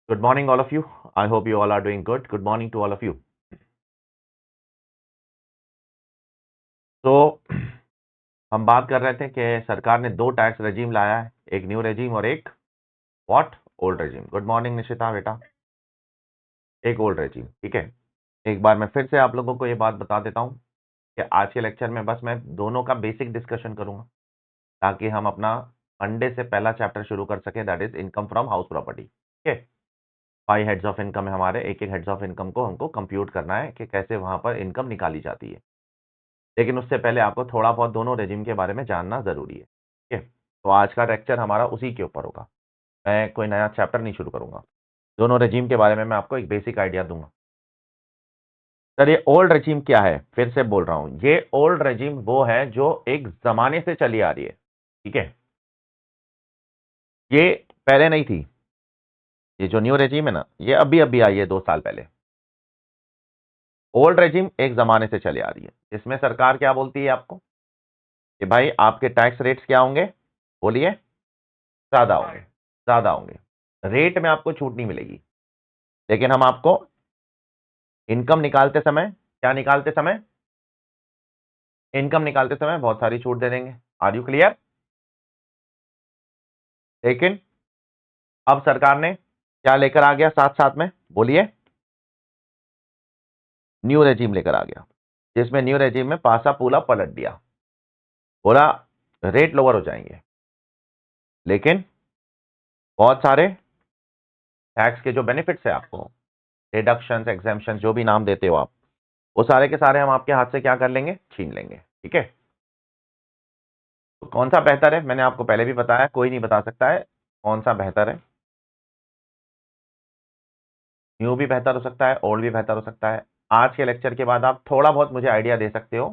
Good morning, all of you. I hope you all are doing good. Good morning to all of you. तो हम बात कर रहे थे कि सरकार ने दो टैक्स रेजिम लाया है, एक न्यू रेजिम और एक what old regime. Good morning Nishita बेटा। एक ओल्ड रेजिम, ठीक है। एक बार मैं फिर से आप लोगों को ये बात बता देता हूँ कि आज के लेक्चर में बस मैं दोनों का बेसिक डिस्कशन करूंगा ताकि हम अपना मंडे से पहला चैप्टर शुरू कर सके, that is income from house property. ठीक है, 5 हेड्स ऑफ इनकम है हमारे, एक एक हेड्स ऑफ इनकम को हमको कंप्यूट करना है कि कैसे वहां पर इनकम निकाली जाती है। लेकिन उससे पहले आपको थोड़ा बहुत दोनों रेजिम के बारे में जानना जरूरी है। ठीक है, तो आज का लेक्चर हमारा उसी के ऊपर होगा। मैं कोई नया चैप्टर नहीं शुरू करूंगा, दोनों रेजिम के बारे में मैं आपको एक बेसिक आइडिया दूंगा। सर ये ओल्ड रेजिम क्या है? फिर से बोल रहा हूं, ये ओल्ड रेजिम वो है जो एक जमाने से चली आ रही है। ठीक है, ये पहले नहीं थी। ये जो न्यू रेजिम है ना, ये अभी अभी आई है 2 साल पहले। ओल्ड रेजिम एक जमाने से चली आ रही है। इसमें सरकार क्या बोलती है आपको कि भाई आपके टैक्स रेट्स क्या होंगे? बोलिए। ज्यादा होंगे, ज्यादा होंगे। रेट में आपको छूट नहीं मिलेगी, लेकिन हम आपको इनकम निकालते समय, क्या निकालते समय, इनकम निकालते समय बहुत सारी छूट दे देंगे। Are you clear? लेकिन अब सरकार ने क्या लेकर आ गया साथ साथ में? बोलिए। न्यू रेजिम लेकर आ गया, जिसमें न्यू रेजिम में पासा पूला पलट दिया। बोला रेट लोअर हो जाएंगे, लेकिन बहुत सारे टैक्स के जो बेनिफिट्स है आपको, डिडक्शंस, एग्जेम्पशंस, जो भी नाम देते हो आप, वो सारे के सारे हम आपके हाथ से क्या कर लेंगे? छीन लेंगे। ठीक है, तो कौन सा बेहतर है? मैंने आपको पहले भी बताया, कोई नहीं बता सकता है कौन सा बेहतर है। न्यू भी बेहतर हो सकता है, ओल्ड भी बेहतर हो सकता है। आज के लेक्चर के बाद आप थोड़ा बहुत मुझे आइडिया दे सकते हो।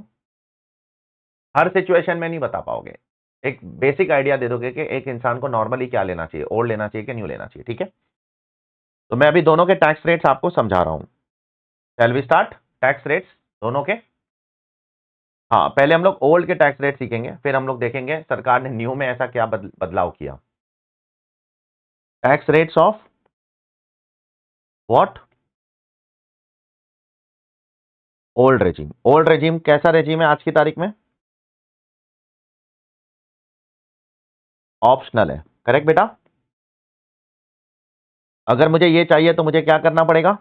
हर सिचुएशन में नहीं बता पाओगे, एक बेसिक आइडिया दे दोगे कि एक इंसान को नॉर्मली क्या लेना चाहिए, ओल्ड लेना चाहिए कि न्यू लेना चाहिए। ठीक है, तो मैं अभी दोनों के टैक्स रेट्स आपको समझा रहा हूं। Shall we start? Tax rates दोनों के। हाँ, पहले हम लोग ओल्ड के टैक्स रेट सीखेंगे, फिर हम लोग देखेंगे सरकार ने न्यू में ऐसा क्या बदलाव किया। Tax rates of what? Old regime. Old regime कैसा रेजिम है आज की तारीख में? ऑप्शनल है। करेक्ट बेटा। अगर मुझे ये चाहिए तो मुझे क्या करना पड़ेगा?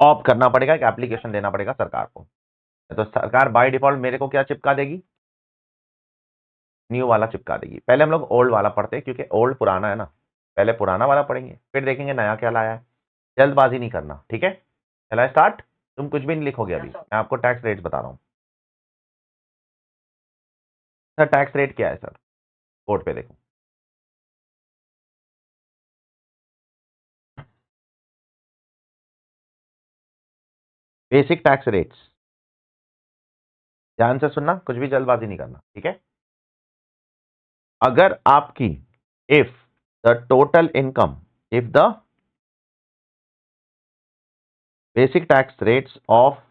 ऑप्ट करना पड़ेगा, एक एप्लीकेशन देना पड़ेगा सरकार को। तो सरकार बाय डिफॉल्ट मेरे को क्या चिपका देगी? न्यू वाला चिपका देगी। पहले हम लोग ओल्ड वाला पढ़ते हैं क्योंकि ओल्ड पुराना है ना। पहले पुराना वाला पढ़ेंगे, फिर देखेंगे नया क्या लाया है। जल्दबाजी नहीं करना, ठीक है? चला स्टार्ट। तुम कुछ भी नहीं लिखोगे अभी, मैं आपको टैक्स रेट बता रहा हूं। सर टैक्स रेट क्या है सर? बोर्ड पे देखो। बेसिक टैक्स रेट्स, ध्यान से सुनना, कुछ भी जल्दबाजी नहीं करना, ठीक है? अगर आपकी if the total income, if the basic tax rates of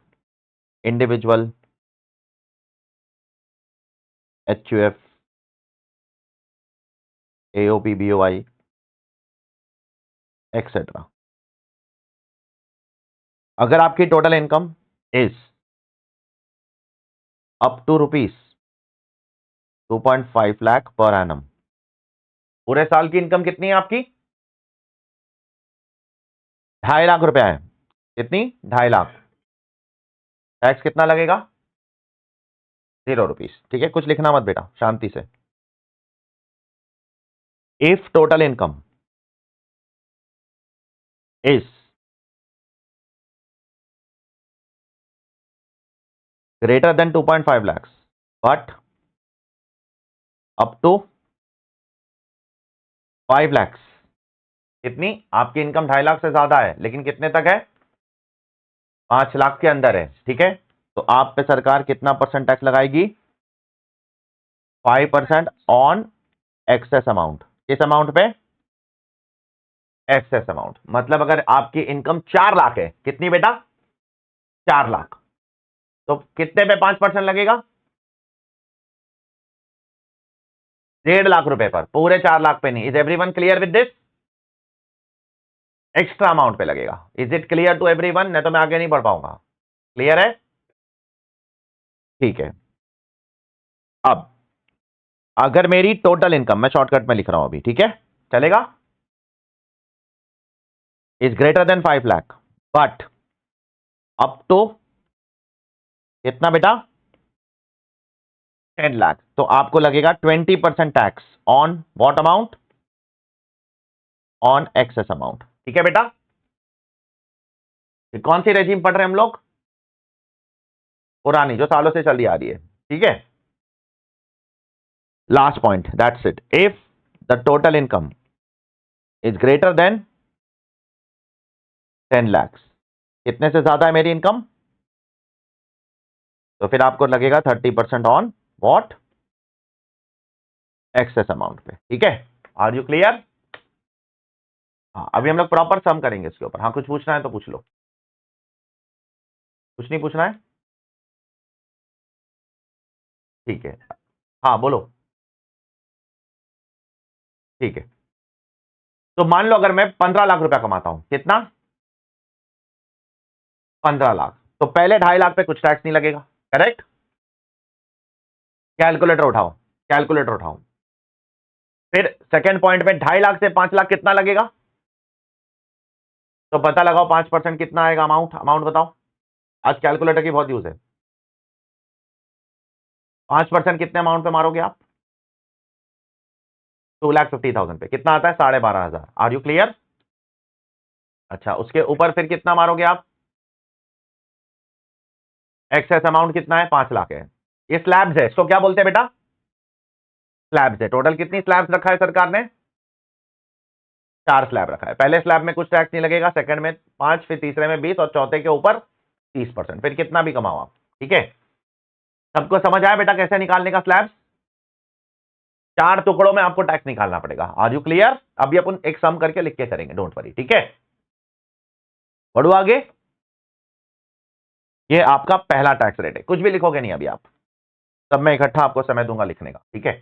individual, HUF, AOP, BOI, etcetera, अगर आपकी total income is up to rupees 2.5 lakh per annum, पूरे साल की इनकम कितनी है आपकी? 2.5 लाख रुपया है। कितनी? 2.5 लाख। टैक्स कितना लगेगा? 0 रुपीज। ठीक है, कुछ लिखना मत बेटा, शांति से। If total income is greater than 2.5 lakhs but up to 5 lakhs, कितनी? आपकी इनकम 2.5 लाख से ज्यादा है लेकिन कितने तक है? 5 लाख के अंदर है। ठीक है, तो आप पे सरकार कितना परसेंट टैक्स लगाएगी? 5% ऑन एक्सेस अमाउंट। किस अमाउंट पे? Excess amount. मतलब अगर आपकी इनकम 4 लाख है, कितनी बेटा? 4 लाख, तो कितने पे 5% लगेगा? 1.5 लाख रुपए पर, पूरे 4 लाख पे नहीं। Is everyone clear with this? Extra amount पे लगेगा। Is it clear to everyone? नहीं तो मैं आगे नहीं बढ़ पाऊंगा। क्लियर है? ठीक है। अब अगर मेरी टोटल इनकम, मैं शॉर्टकट में लिख रहा हूं अभी, ठीक है, चलेगा, is greater than 5 lakh but up to कितना बेटा? 10 लाख, तो आपको लगेगा 20% tax on what amount? On excess amount. ठीक है बेटा? कौन सी रेजिम पढ़ रहे हैं हम लोग? पुरानी, जो सालों से चली आ रही है। ठीक है, last point, that's it. If the total income is greater then 10 lakhs, कितने से ज्यादा है मेरी इनकम, तो फिर आपको लगेगा 30% ऑन व्हाट? एक्सेस अमाउंट पे। ठीक है, आर यू क्लियर? हाँ, अभी हम लोग प्रॉपर सम करेंगे इसके ऊपर। हाँ, कुछ पूछना है तो पूछ लो। कुछ नहीं पूछना है? ठीक है, हाँ बोलो। ठीक है, तो मान लो अगर मैं 15 लाख रुपया कमाता हूं, कितना? 15 लाख, तो पहले 2.5 लाख पे कुछ टैक्स नहीं लगेगा, करेक्ट? कैलकुलेटर उठाओ, कैलकुलेटर उठाओ। फिर सेकंड पॉइंट में 2.5 लाख से 5 लाख कितना लगेगा, तो पता लगाओ 5% कितना आएगा अमाउंट। अमाउंट बताओ, आज कैलकुलेटर की बहुत यूज है। 5% कितने अमाउंट पे मारोगे आप? 2,50,000 पे कितना आता है? 12,500। Are you clear? अच्छा, उसके ऊपर फिर कितना मारोगे आप? एक्सेस अमाउंट कितना है? 5 लाख है। ये स्लैब्स है, इसको क्या बोलते हैं बेटा? स्लैब्स है। टोटल कितनी स्लैब्स रखा है सरकार ने? 4 स्लैब रखा है। पहले स्लैब में कुछ टैक्स नहीं लगेगा, सेकंड में 5, फिर तीसरे में 20 और चौथे के ऊपर 30%। फिर कितना भी कमाओ आप। ठीक है, सबको समझ आया बेटा कैसे निकालने का स्लैब्स? 4 टुकड़ों में आपको टैक्स निकालना पड़ेगा। Are you clear? अभी अपन एक सम करके लिख के करेंगे, डोंट वरी। ठीक है, बढ़ो आगे। ये आपका पहला टैक्स रेट है, कुछ भी लिखोगे नहीं अभी आप, तब मैं इकट्ठा आपको समय दूंगा लिखने का। ठीक है,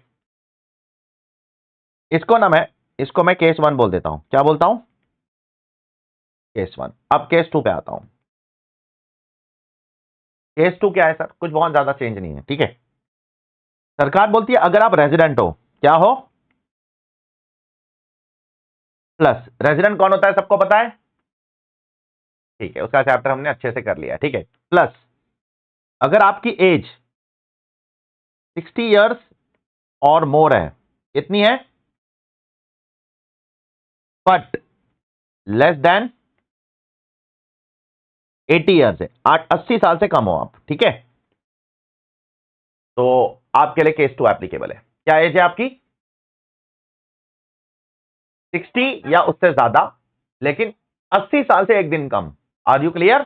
इसको मैं केस 1 बोल देता हूं। क्या बोलता हूं? केस 1। अब केस 2 पे आता हूं। केस 2 क्या है सर? कुछ बहुत ज्यादा चेंज नहीं है। ठीक है, सरकार बोलती है अगर आप रेजिडेंट हो, क्या हो? प्लस। रेजिडेंट कौन होता है सबको पता है? ठीक है, उसका चैप्टर हमने अच्छे से कर लिया है। ठीक है, प्लस अगर आपकी एज 60 इयर्स और मोर है, कितनी है? बट लेस देन 80 इयर्स है, 80 साल से कम हो आप। ठीक है, तो आपके लिए केस 2 एप्लीकेबल है। क्या एज है आपकी? 60 या उससे ज्यादा, लेकिन 80 साल से एक दिन कम। Are you clear?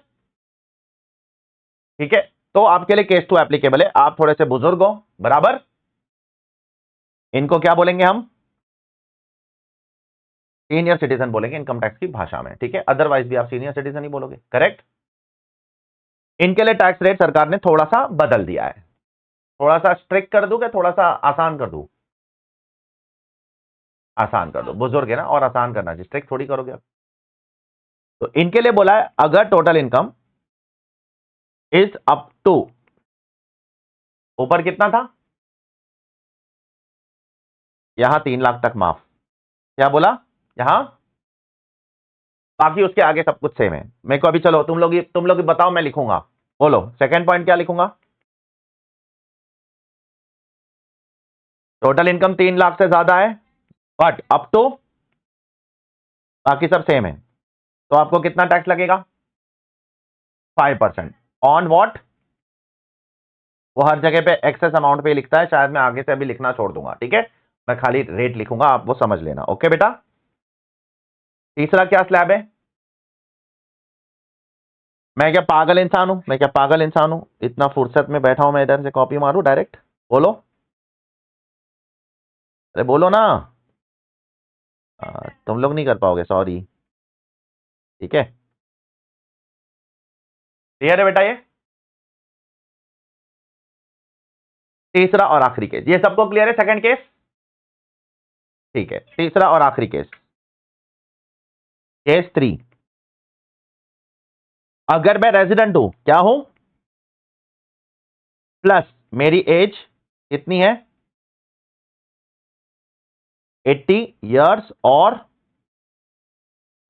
ठीक है, तो आपके लिए केस 2 एप्लीकेबल है। आप थोड़े से बुजुर्ग हो, बराबर, इनको क्या बोलेंगे हम? सीनियर सिटीजन बोलेंगे इनकम टैक्स की भाषा में। ठीक है, अदरवाइज भी आप सीनियर सिटीजन ही बोलोगे, करेक्ट? इनके लिए टैक्स रेट सरकार ने थोड़ा सा बदल दिया है। थोड़ा सा स्ट्रिक्ट कर दूं, थोड़ा सा आसान कर दूं? आसान कर दो, बुजुर्ग है ना, और आसान करना चाहिए, स्ट्रिक्ट थोड़ी करोगे आप। तो इनके लिए बोला है अगर total income is up to, ऊपर कितना था? यहां 3 लाख तक माफ। क्या बोला? यहां, बाकी उसके आगे सब कुछ सेम है। मेरे को अभी चलो तुम लोग बताओ, मैं लिखूंगा। बोलो सेकंड पॉइंट क्या लिखूंगा? टोटल इनकम 3 लाख से ज्यादा है, बट अप टू, बाकी सब सेम है, तो आपको कितना टैक्स लगेगा? 5%। On what? वो हर जगह पे एक्सेस अमाउंट पे लिखता है, शायद मैं आगे से अभी लिखना छोड़ दूंगा। ठीक है, मैं खाली रेट लिखूंगा, आप वो समझ लेना। ओके बेटा? तीसरा क्या स्लैब है? मैं क्या पागल इंसान हूं? मैं क्या पागल इंसान हूं? इतना फुर्सत में बैठा हूं मैं, इधर से कॉपी मारूं डायरेक्ट? बोलो, अरे बोलो ना। तुम लोग नहीं कर पाओगे, सॉरी। ठीक है, क्लियर है बेटा? ये तीसरा और आखिरी केस, ये सबको क्लियर है? सेकंड केस, ठीक है, तीसरा और आखिरी केस। केस 3, अगर मैं रेजिडेंट हूं, क्या हूं, प्लस मेरी एज कितनी है, 80 ईयर्स और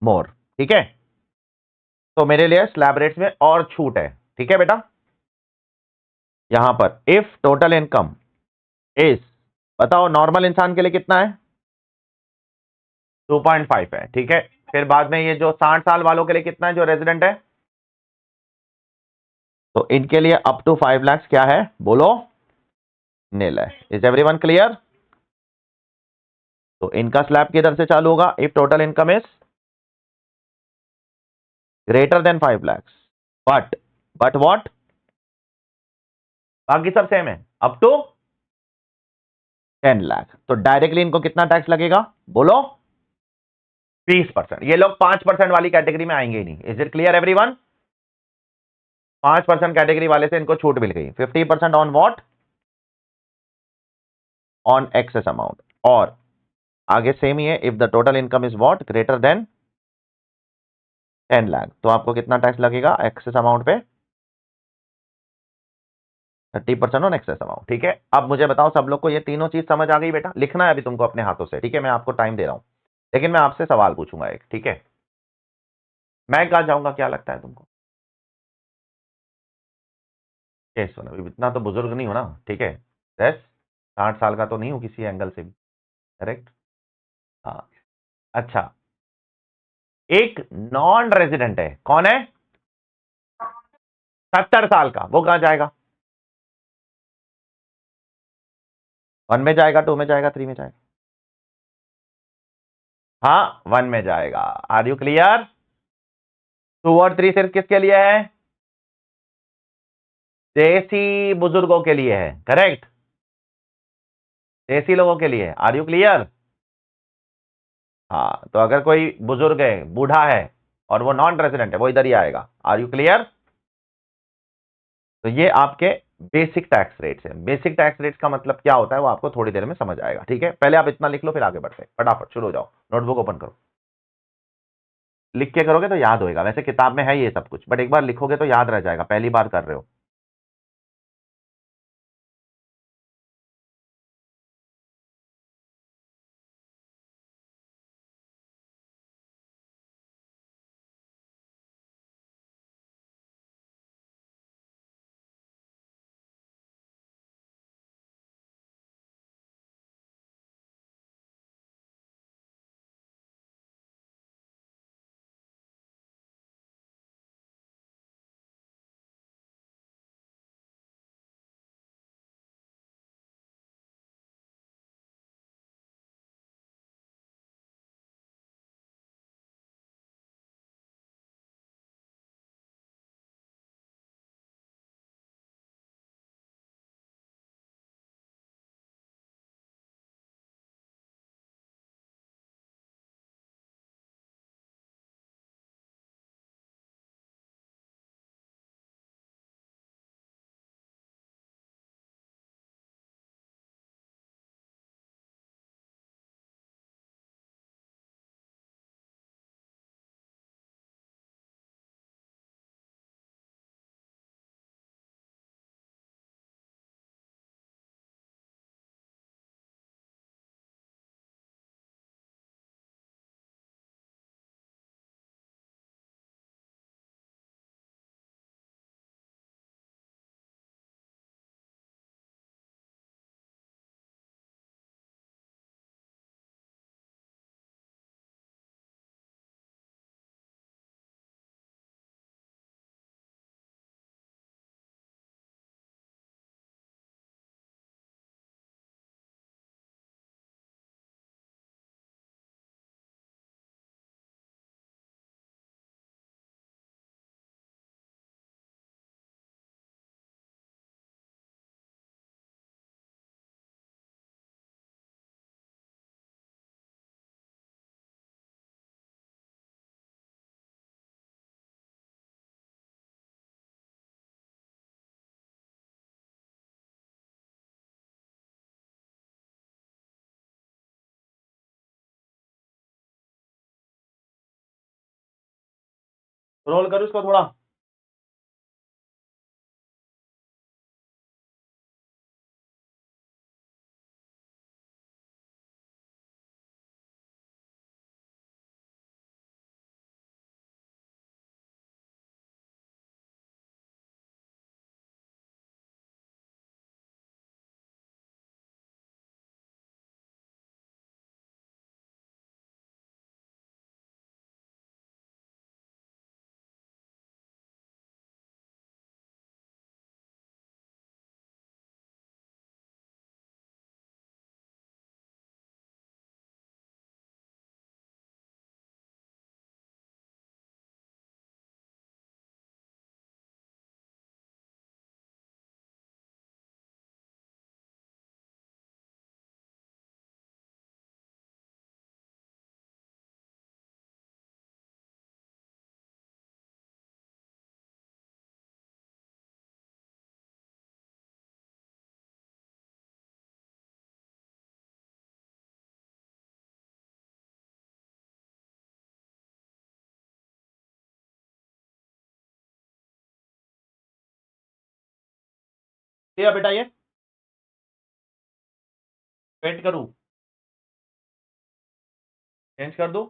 मोर, ठीक है, तो मेरे लिए स्लैब रेट्स में और छूट है, ठीक है बेटा। यहां पर इफ टोटल इनकम इज, बताओ नॉर्मल इंसान के लिए कितना है, 2.5 है, ठीक है। फिर बाद में ये जो 60 साल वालों के लिए कितना है, जो रेजिडेंट है, तो इनके लिए अप टू 5 लाख क्या है, बोलो, नील है। Is everyone clear? तो इनका स्लैब किधर से चालू होगा, if total income is greater than 5 lakh, but what, बाकी सब सेम है, अप टू 10 लाख। तो डायरेक्टली इनको कितना टैक्स लगेगा, बोलो, 20%। ये लोग 5% वाली कैटेगरी में आएंगे ही नहीं। Is it clear everyone? 5% category वाले से इनको छूट मिल गई। 50% on what, on excess amount. और आगे सेम ही है, if the total income is what, greater than 10 lakh, तो आपको कितना टैक्स लगेगा एक्सेस अमाउंट पे, 30% ऑन एक्सेस अमाउंट, ठीक है। अब मुझे बताओ सब लोग को ये तीनों चीज समझ आ गई बेटा? लिखना है अभी तुमको अपने हाथों से, ठीक है, मैं आपको टाइम दे रहा हूं, लेकिन मैं आपसे सवाल पूछूंगा एक, ठीक है। मैं कहा जाऊंगा, क्या लगता है तुमको? केस सुनो, इतना तो बुजुर्ग नहीं हो ना, ठीक है, 60 साल का तो नहीं हूं किसी एंगल से भी, करेक्ट। हाँ, अच्छा, एक नॉन रेजिडेंट है, कौन है, 70 साल का, वो कहां जाएगा, 1 में जाएगा, 2 में जाएगा, 3 में जाएगा? हाँ, 1 में जाएगा। Are you clear? 2 और 3 सिर्फ किसके लिए है, देसी बुजुर्गों के लिए है, करेक्ट, देसी लोगों के लिए। Are you clear? हाँ, तो अगर कोई बुजुर्ग है, बूढ़ा है, और वो नॉन रेजिडेंट है, वो इधर ही आएगा। Are you clear? तो ये आपके बेसिक टैक्स रेट्स है। बेसिक टैक्स रेट्स का मतलब क्या होता है, वो आपको थोड़ी देर में समझ आएगा, ठीक है। पहले आप इतना लिख लो, फिर आगे बढ़ते हैं, फटाफट शुरू हो जाओ, नोटबुक ओपन करो। लिख के करोगे तो याद होएगा, वैसे किताब में है ये सब कुछ, बट एक बार लिखोगे तो याद रह जाएगा, पहली बार कर रहे हो। रोल करो इसको थोड़ा। ये बेटा ये वेट करूं, चेंज कर दूं?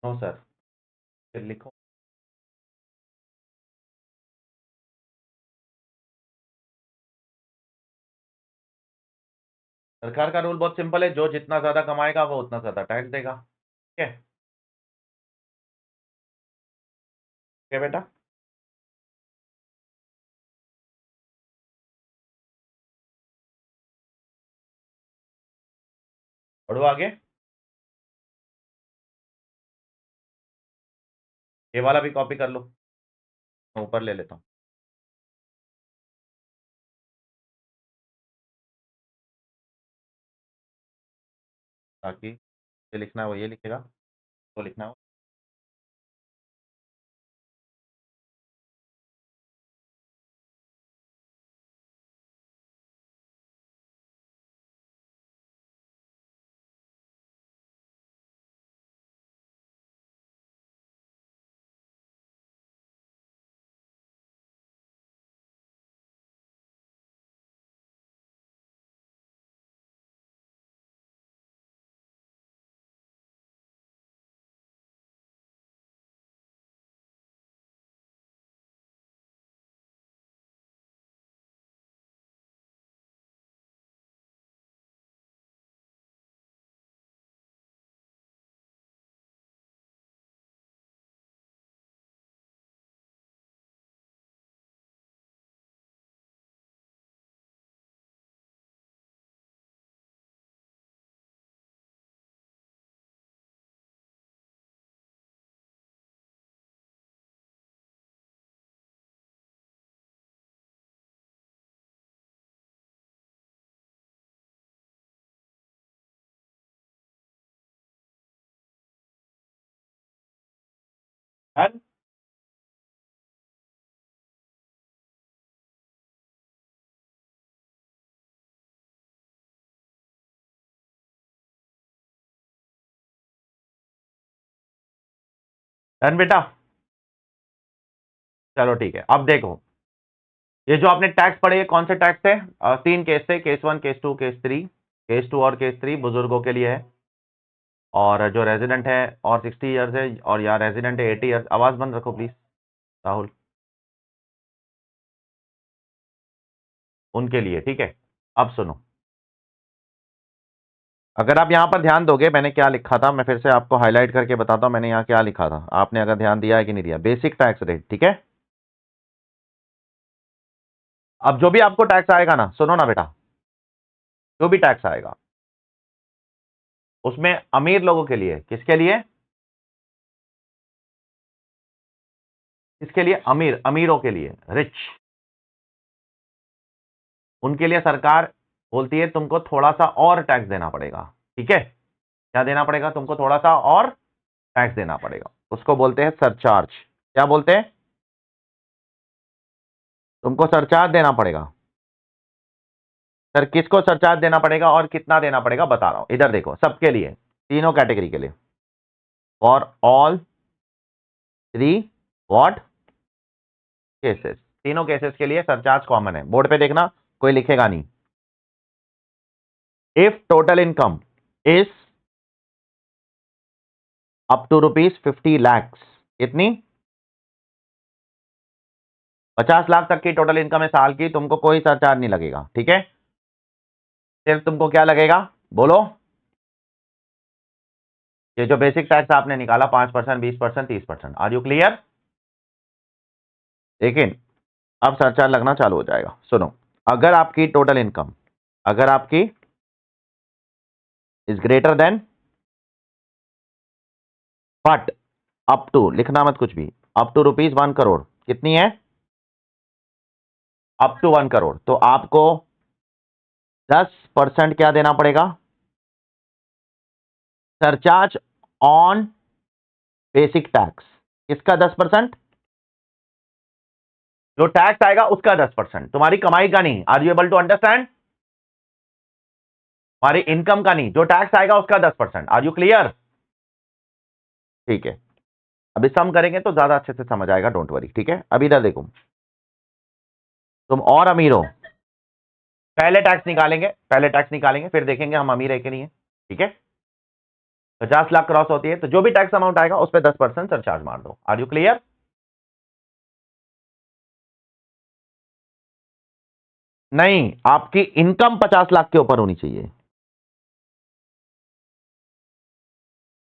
नो सर, फिर लिखो। सरकार का रूल बहुत सिंपल है, जो जितना ज्यादा कमाएगा वो उतना ज्यादा टैक्स देगा। ठीक है? क्या बेटा? पढ़ो आगे। ये वाला भी कॉपी कर लो, मैं ऊपर ले लेता हूँ ताकि ये लिखना है वो ये लिखेगा, वो लिखना है वो। डन? डन बेटा? चलो ठीक है, अब देखो, ये जो आपने टैक्स पढ़े, ये कौन से टैक्स थे? तीन केस थे, केस 1, केस 2, केस 3। केस 2 और केस 3 बुजुर्गों के लिए है, और जो रेजिडेंट है और 60 ईयर्स है, और या रेजिडेंट है 80 ईयर्स। आवाज बंद रखो प्लीज राहुल, उनके लिए। ठीक है? अब सुनो, अगर आप यहां पर ध्यान दोगे मैंने क्या लिखा था, मैं फिर से आपको हाईलाइट करके बताता हूं मैंने यहां क्या लिखा था, आपने अगर ध्यान दिया है कि नहीं दिया। बेसिक टैक्स रेट, ठीक है? अब जो भी आपको टैक्स आएगा ना, सुनो ना बेटा, जो भी टैक्स आएगा उसमें अमीर लोगों के लिए, किसके लिए? किसके लिए? अमीर, अमीरों के लिए, रिच। उनके लिए सरकार बोलती है तुमको थोड़ा सा और टैक्स देना पड़ेगा। ठीक है? क्या देना पड़ेगा? तुमको थोड़ा सा और टैक्स देना पड़ेगा, उसको बोलते हैं सरचार्ज। क्या बोलते हैं? तुमको सरचार्ज देना पड़ेगा। सर किसको सरचार्ज देना पड़ेगा और कितना देना पड़ेगा बता रहा हूं, इधर देखो सबके लिए, तीनों कैटेगरी के लिए, for all three what cases, तीनों केसेस के लिए सरचार्ज कॉमन है। बोर्ड पे देखना, कोई लिखेगा नहीं। If total income is up to ₹50 lakh, कितनी, 50 लाख तक की टोटल इनकम है साल की, तुमको कोई सरचार्ज नहीं लगेगा, ठीक है। सिर्फ तुमको क्या लगेगा बोलो, ये जो बेसिक टैक्स आपने निकाला 5%, 20%, 30%। Are you clear? लेकिन अब सरचार्ज लगना चालू हो जाएगा। सुनो, अगर आपकी टोटल इनकम, अगर आपकी is greater than but up to, लिखना मत कुछ भी, अप टू ₹1 करोड़, कितनी है, अप टू 1 करोड़, तो आपको 10% क्या देना पड़ेगा, सरचार्ज ऑन बेसिक टैक्स। किसका 10%? जो टैक्स आएगा उसका 10%, तुम्हारी कमाई का नहीं। Are you able to understand? हमारी इनकम का नहीं, जो टैक्स आएगा उसका 10%। Are you clear? ठीक है, अभी सम करेंगे तो ज्यादा अच्छे से समझ आएगा, डोंट वरी, ठीक है। अभी इधर देखो, तुम और अमीर हो, पहले टैक्स निकालेंगे, पहले टैक्स निकालेंगे, फिर देखेंगे हम अमीर है कि नहीं है, ठीक है। 50 लाख क्रॉस होती है तो जो भी टैक्स अमाउंट आएगा उस पर 10% सरचार्ज मार दो। Are you clear? नहीं, आपकी इनकम 50 लाख के ऊपर होनी चाहिए।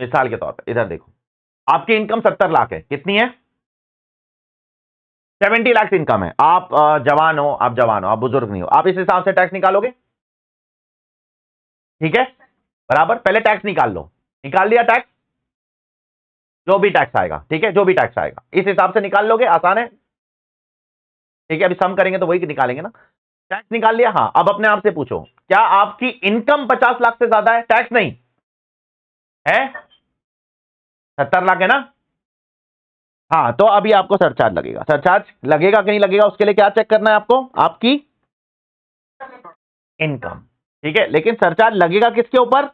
मिसाल के तौर पर इधर देखो, आपकी इनकम 70 लाख है, कितनी है, 70 लाख इनकम है। आप जवान हो, आप जवान हो, आप बुजुर्ग नहीं हो, आप इस हिसाब से टैक्स निकालोगे, ठीक है। बराबर, पहले टैक्स निकाल लो, निकाल लिया टैक्स, जो भी टैक्स आएगा, ठीक है, जो भी टैक्स आएगा इस हिसाब से निकाल लोगे, आसान है, ठीक है। अभी सम करेंगे तो वही निकालेंगे ना। टैक्स निकाल लिया, हाँ। अब अपने आप से पूछो, क्या आपकी इनकम 50 लाख से ज्यादा है? टैक्स नहीं है, 70 लाख है ना, हाँ। तो अभी आपको सरचार्ज लगेगा। सरचार्ज लगेगा कि नहीं लगेगा, उसके लिए क्या चेक करना है आपको, आपकी इनकम, ठीक है। लेकिन सरचार्ज लगेगा किसके ऊपर,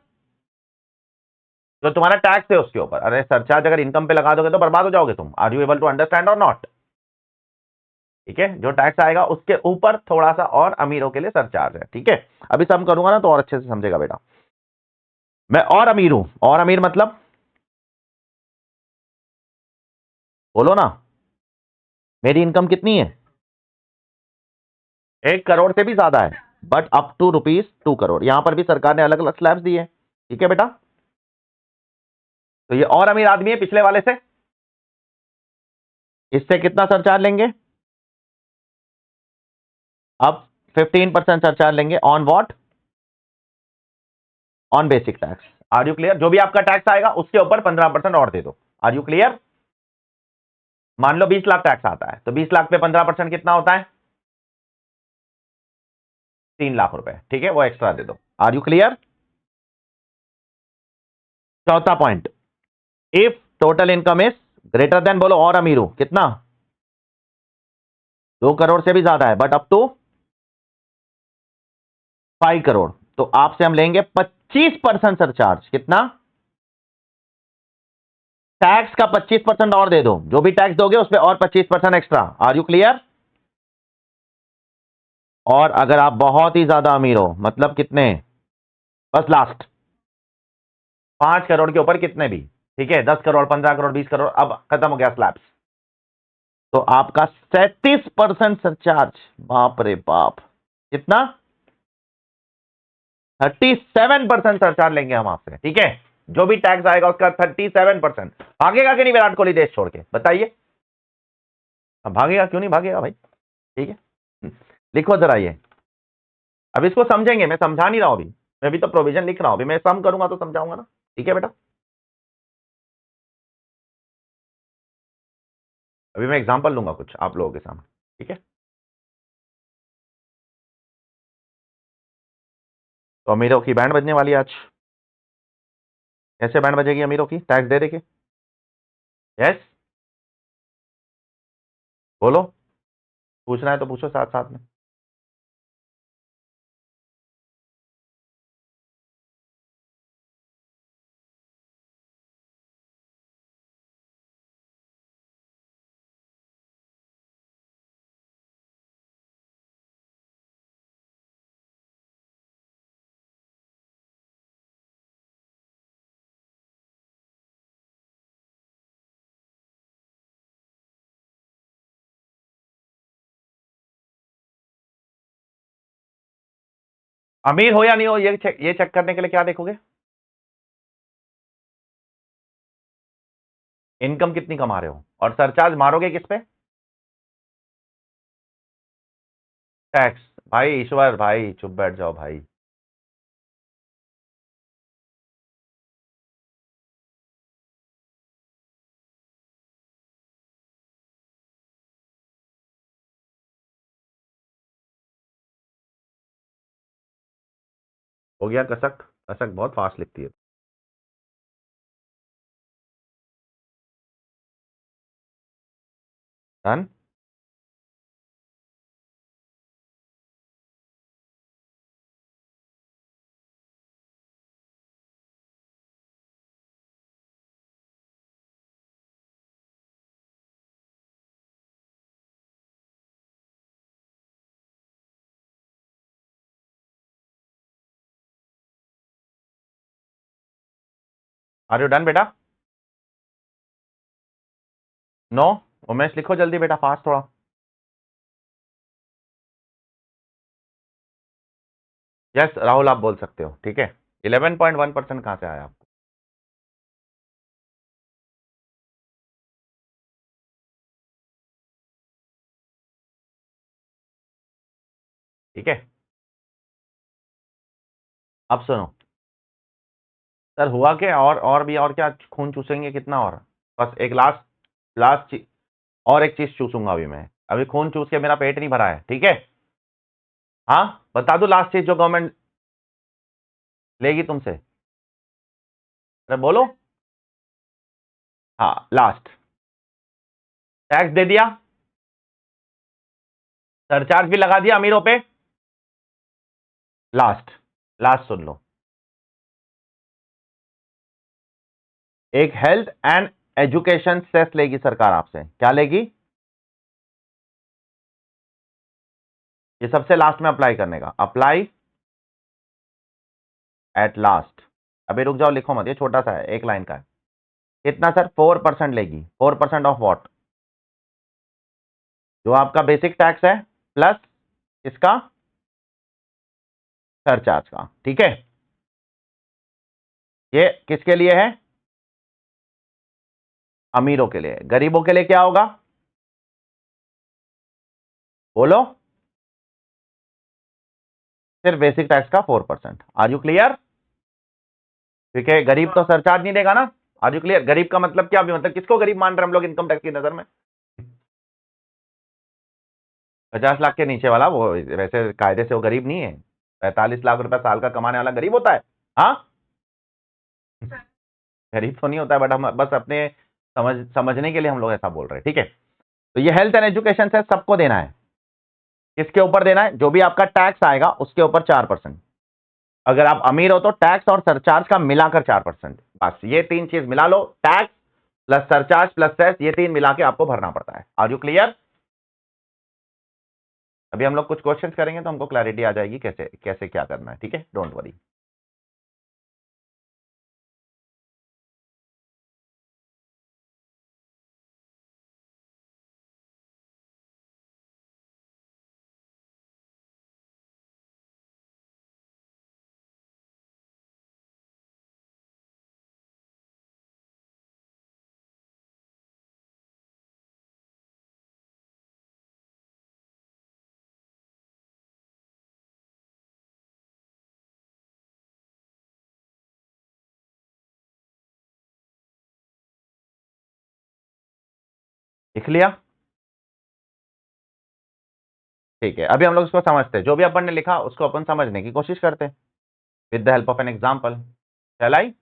जो तुम्हारा टैक्स है उसके ऊपर। अरे सरचार्ज अगर इनकम पे लगा दोगे तो बर्बाद हो जाओगे तुम। Are you able to understand और नॉट? ठीक है, जो टैक्स आएगा उसके ऊपर थोड़ा सा और अमीरों के लिए सरचार्ज है, ठीक है। अभी सम करूंगा ना तो और अच्छे से समझेगा बेटा। मैं और अमीर हूं, और अमीर मतलब बोलो ना, मेरी इनकम कितनी है, 1 करोड़ से भी ज्यादा है, बट अप टू ₹2 करोड़। यहां पर भी सरकार ने अलग अलग स्लैब्स दिए, ठीक है बेटा। तो ये और अमीर आदमी है पिछले वाले से, इससे कितना सरचार्ज लेंगे, अब 15% सरचार्ज लेंगे। On what? On basic tax. Are you clear? जो भी आपका टैक्स आएगा उसके ऊपर 15% और दे दो। Are you clear? मान लो 20 लाख टैक्स आता है, तो 20 लाख पे 15% कितना होता है, 3 लाख रुपए, ठीक है, वो एक्स्ट्रा दे दो। Are you clear? चौथा point, if total income is greater than, बोलो और अमीर हो, कितना, 2 करोड़ से भी ज्यादा है, बट अप टू 5 करोड़, तो आपसे हम लेंगे 25% सरचार्ज। कितना, टैक्स का 25% और दे दो, जो भी टैक्स दोगे उस पर और 25% एक्स्ट्रा। Are you clear? और अगर आप बहुत ही ज्यादा अमीर हो, मतलब कितने, बस लास्ट 5 करोड़ के ऊपर कितने भी, ठीक है, 10 करोड़, 15 करोड़, 20 करोड़, अब खत्म हो गया स्लैब्स, तो आपका 37% सरचार्ज। बाप रे बाप, कितना, 37% सरचार्ज लेंगे हम आपसे, ठीक है। जो भी टैक्स आएगा उसका 37%। भागेगा कि नहीं विराट कोहली देश छोड़ के, बताइए? अब भागेगा, क्यों नहीं भागेगा भाई, ठीक है। लिखो जरा ये, अब इसको समझेंगे, मैं समझा नहीं रहा हूं अभी, मैं भी तो प्रोविजन लिख रहा हूं, अभी मैं सम करूंगा तो समझाऊंगा ना, ठीक है बेटा। अभी मैं एग्जांपल लूंगा कुछ आप लोगों के सामने, ठीक है। तो अमीरों की बैंड बजने वाली है आज। कैसे बैंड बजेगी अमीरों की, टैक्स दे देके? यस, बोलो, पूछना है तो पूछो साथ साथ में। अमीर हो या नहीं हो ये चेक करने के लिए क्या देखोगे? इनकम कितनी कमा रहे हो, और सरचार्ज मारोगे किस पे? टैक्स। भाई ईश्वर भाई चुप बैठ जाओ भाई। हो गया कसक? कसक बहुत फास्ट लिखती है। डन। आर यू डन बेटा? नो। उमेश लिखो जल्दी बेटा, फास्ट थोड़ा। यस राहुल आप बोल सकते हो, ठीक है। 11.1% कहां से आया आपको? ठीक है। अब सुनो सर, हुआ क्या, और भी, और क्या खून चूसेंगे कितना और? बस एक लास्ट लास्ट चीज, और एक चीज चूसूंगा अभी मैं। अभी खून चूस के मेरा पेट नहीं भरा है, ठीक है। हाँ, बता दो लास्ट चीज जो गवर्नमेंट लेगी तुमसे। अरे बोलो। हाँ लास्ट। टैक्स दे दिया, सरचार्ज भी लगा दिया अमीरों पे। लास्ट, लास्ट सुन लो। एक हेल्थ एंड एजुकेशन सेस लेगी सरकार आपसे, क्या लेगी? ये सबसे लास्ट में अप्लाई करने का, अप्लाई एट लास्ट। अभी रुक जाओ, लिखो मत, ये छोटा सा है, एक लाइन का है। कितना सर? 4% लेगी। 4% ऑफ वॉट? जो आपका बेसिक टैक्स है प्लस इसका सरचार्ज का, ठीक है। ये किसके लिए है? अमीरों के लिए। गरीबों के लिए क्या होगा? बोलो। सिर्फ बेसिक टैक्स का 4%। Are you clear? ठीक है, गरीब तो सरचार्ज नहीं देगा ना। Are you clear? गरीब का मतलब क्या, भी मतलब किसको गरीब मान रहे हैं हम लोग इनकम टैक्स की नजर में? 50 लाख के नीचे वाला वो वैसे कायदे से वो गरीब नहीं है। 45 लाख रुपए साल का कमाने वाला गरीब होता है? हाँ, गरीब तो नहीं होता है, बट हम बस अपने समझने के लिए हम लोग ऐसा बोल रहे हैं, ठीक है। तो ये हेल्थ एंड एजुकेशन से सबको देना है। किसके ऊपर देना है? जो भी आपका टैक्स आएगा उसके ऊपर 4%। अगर आप अमीर हो तो टैक्स और सरचार्ज का मिलाकर 4%। बस ये तीन चीज मिला लो, tax plus surcharge plus cess, ये तीन मिला के आपको भरना पड़ता है। Are you clear? अभी हम लोग कुछ क्वेश्चंस करेंगे तो हमको क्लैरिटी आ जाएगी कैसे कैसे क्या करना है, ठीक है, डोंट वरी। लिख लिया? ठीक है, अभी हम लोग इसको समझते हैं, जो भी अपन ने लिखा उसको अपन समझने की कोशिश करते हैं with the help of an example. चल आई?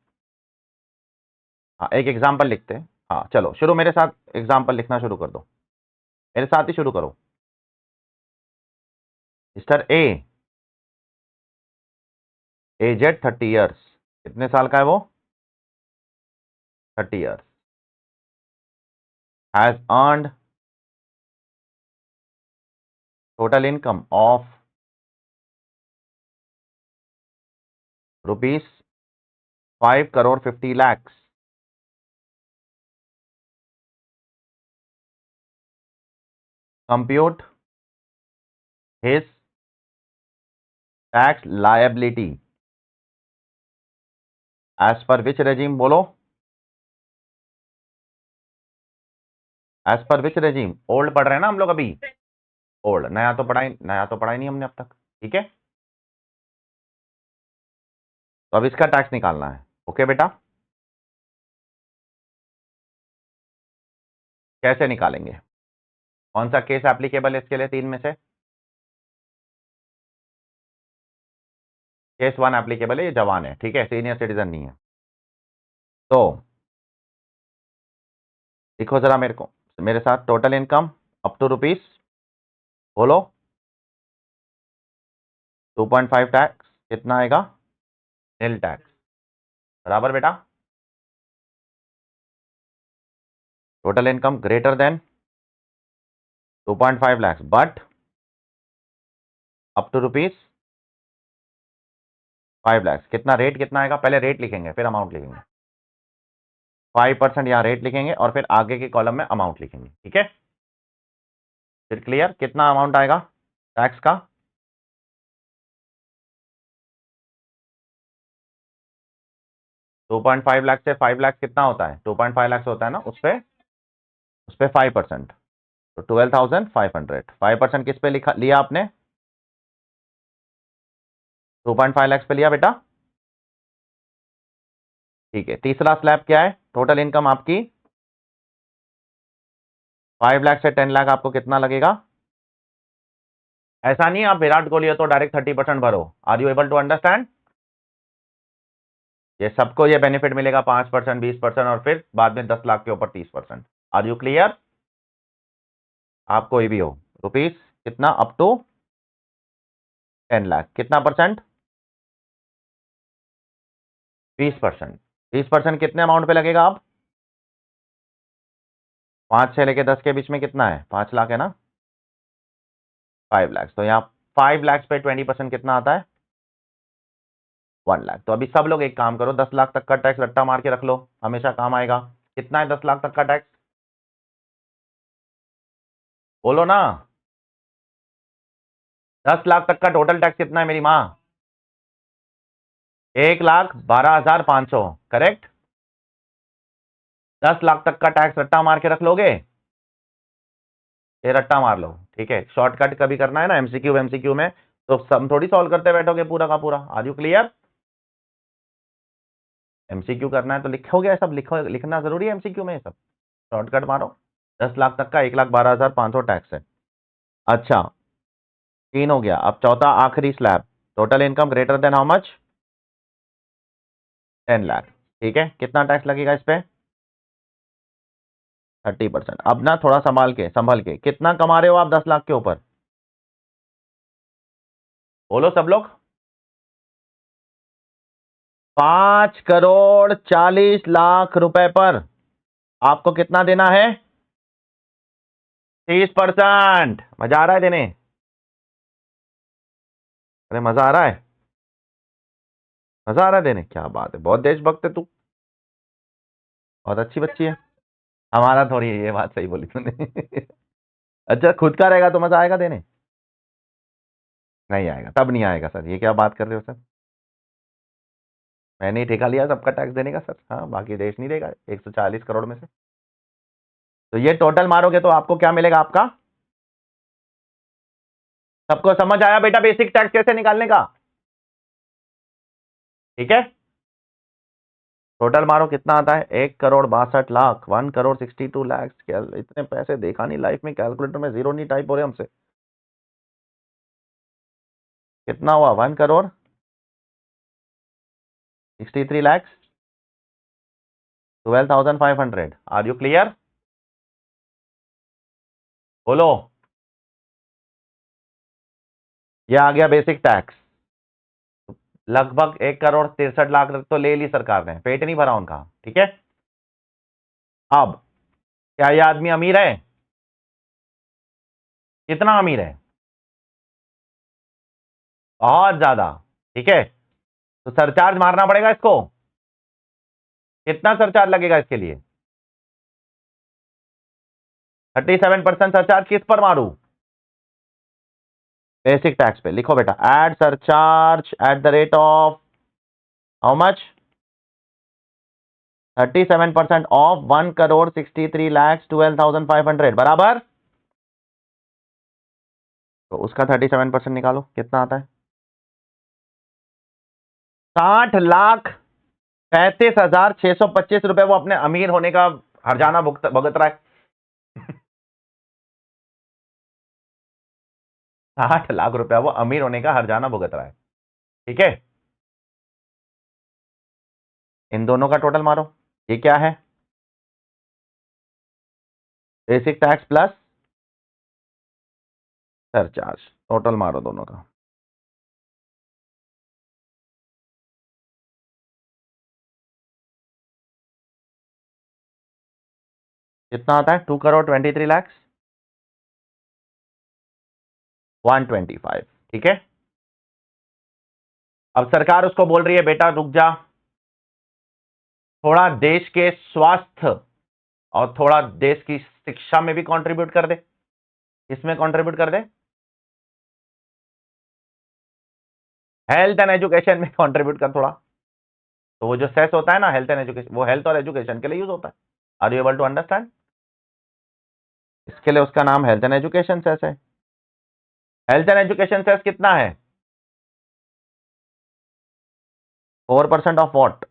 हाँ, एक एग्जाम्पल लिखते हैं। हाँ चलो शुरू, मेरे साथ एग्जाम्पल लिखना शुरू कर दो, मेरे साथ ही शुरू करो। Mister A, aged 30 years. कितने साल का है वो? 30 years. Has earned total income of rupees 5 crore 50 lakh. Compute his tax liability as per which regime, बोलो, as per which regime? Old पढ़ रहे हैं ना हम लोग अभी, ओल्ड, नया तो पढ़ाई नहीं हमने अब तक, ठीक है। तो अब इसका टैक्स निकालना है, ओके बेटा। कैसे निकालेंगे? कौन सा केस एप्लीकेबल है इसके लिए? तीन में से केस वन एप्लीकेबल है, ये जवान है, ठीक है, सीनियर सिटीजन नहीं है। तो लिखो जरा मेरे को, मेरे साथ, total income up to rupees, बोलो, 2.5 टैक्स कितना आएगा? नील टैक्स, बराबर बेटा। Total income greater then 2.5 lakh but up to rupees 5 lakh, कितना रेट कितना आएगा? पहले रेट लिखेंगे फिर अमाउंट लिखेंगे। 5% यहाँ रेट लिखेंगे और फिर आगे के कॉलम में अमाउंट लिखेंगे, ठीक है। फिर क्लियर, कितना अमाउंट आएगा टैक्स का? 2.5 लाख से 5 लाख कितना होता है? 2.5 लाख होता है ना, उस पे 5%, तो 12,500। 5% किस पे लिखा लिया आपने? 2.5 लाख पे लिया बेटा, ठीक है। तीसरा स्लैब क्या है? टोटल इनकम आपकी 5 लाख से 10 लाख, आपको कितना लगेगा? ऐसा नहीं आप विराट कोहली हो तो डायरेक्ट 30% भरो। Are you able to understand? ये सबको ये बेनिफिट मिलेगा, 5%, 20% और फिर बाद में 10 लाख के ऊपर 30%। Are you clear? आप कोई भी हो, रुपीस कितना अप टू 10 लाख, कितना परसेंट? 20%। 20% कितने अमाउंट पे लगेगा? आप 5 से लेके 10 के बीच में कितना है? 5 लाख है ना, 5 लाख। तो यहाँ 5 लाख पे 20% कितना आता है? 1 लाख। तो अभी सब लोग एक काम करो, 10 लाख तक का टैक्स रट्टा मार के रख लो, हमेशा काम आएगा। कितना है 10 लाख तक का टैक्स? बोलो ना, 10 लाख तक का टोटल टैक्स कितना है मेरी माँ? 1,12,500, करेक्ट। 10 लाख तक का टैक्स रट्टा मार के रख लोगे? ये रट्टा मार लो, ठीक है। शॉर्टकट कभी करना है ना एमसीक्यू एमसीक्यू में, तो सम थोड़ी सॉल्व करते बैठोगे पूरा का पूरा। Are you clear? एमसीक्यू करना है तो लिखोगे, सब लिखो, लिखना जरूरी है एमसीक्यू में, सब शॉर्टकट मारो। 10 लाख तक का 1,12,500 टैक्स है। अच्छा, 3 हो गया। अब चौथा आखिरी slab, total income greater then how much? 10 lakh, ठीक है। कितना टैक्स लगेगा इस पे? 30%। अब ना थोड़ा संभल के, कितना कमा रहे हो आप 10 लाख के ऊपर? बोलो सब लोग। 5,40,00,000 रुपए पर आपको कितना देना है? 30%। मजा आ रहा है देने? अरे मजा आ रहा है, मजा आ रहा है देने, क्या बात है, बहुत देशभक्त है तू, बहुत अच्छी बच्ची है। हमारा थोड़ी है, ये बात सही बोली तूने। अच्छा, खुद का रहेगा तो मजा आएगा देने? नहीं आएगा, तब नहीं आएगा सर, ये क्या बात कर रहे हो सर? मैंने ही ठेका लिया सबका टैक्स देने का सर, हाँ, बाकी देश नहीं देगा 140 करोड़ में से। तो ये टोटल मारोगे तो आपको क्या मिलेगा आपका? सबको समझ आया बेटा बेसिक टैक्स कैसे निकालने का? ठीक है, टोटल मारो कितना आता है? 1,62,00,000, 1,62,00,000। क्या इतने पैसे देखा नहीं लाइफ में, कैलकुलेटर में जीरो नहीं टाइप हो रहे हमसे। कितना हुआ? 1,63,00,000, 12,500। Are you clear? बोलो। ये आ गया बेसिक टैक्स। लगभग 1,63,00,000 तक तो ले ली सरकार ने, पेट नहीं भरा उनका, ठीक है। अब क्या ये आदमी अमीर है? कितना अमीर है? बहुत ज्यादा, ठीक है। तो सरचार्ज मारना पड़ेगा इसको। कितना सरचार्ज लगेगा इसके लिए? 37% सरचार्ज किस पर मारू? बेसिक टैक्स पे लिखो बेटा, add surcharge at the rate of how much, 37% of 1,63,12,500 बराबर। तो उसका 37% निकालो, कितना आता है? 60,35,625 रुपए वो अपने अमीर होने का हर्जाना भुगत रहा है। 60 लाख रुपया वो अमीर होने का हर्जाना भुगत रहा है, ठीक है। इन दोनों का टोटल मारो, ये क्या है? Basic tax plus surcharge, total मारो दोनों का। कितना आता है? 2,23,00,000 125, ठीक है। अब सरकार उसको बोल रही है बेटा रुक जा, थोड़ा देश के स्वास्थ्य और थोड़ा देश की शिक्षा में भी कंट्रीब्यूट कर दे। इसमें कंट्रीब्यूट कर दे, हेल्थ एंड एजुकेशन में कंट्रीब्यूट कर थोड़ा। तो वो जो सेस होता है ना हेल्थ एंड एजुकेशन, वो हेल्थ और एजुकेशन के लिए यूज होता है। Are you able to understand? इसके लिए उसका नाम हेल्थ एंड एजुकेशन सेस है। हेल्थ एंड एजुकेशन सेस कितना है? 4% ऑफ वॉट?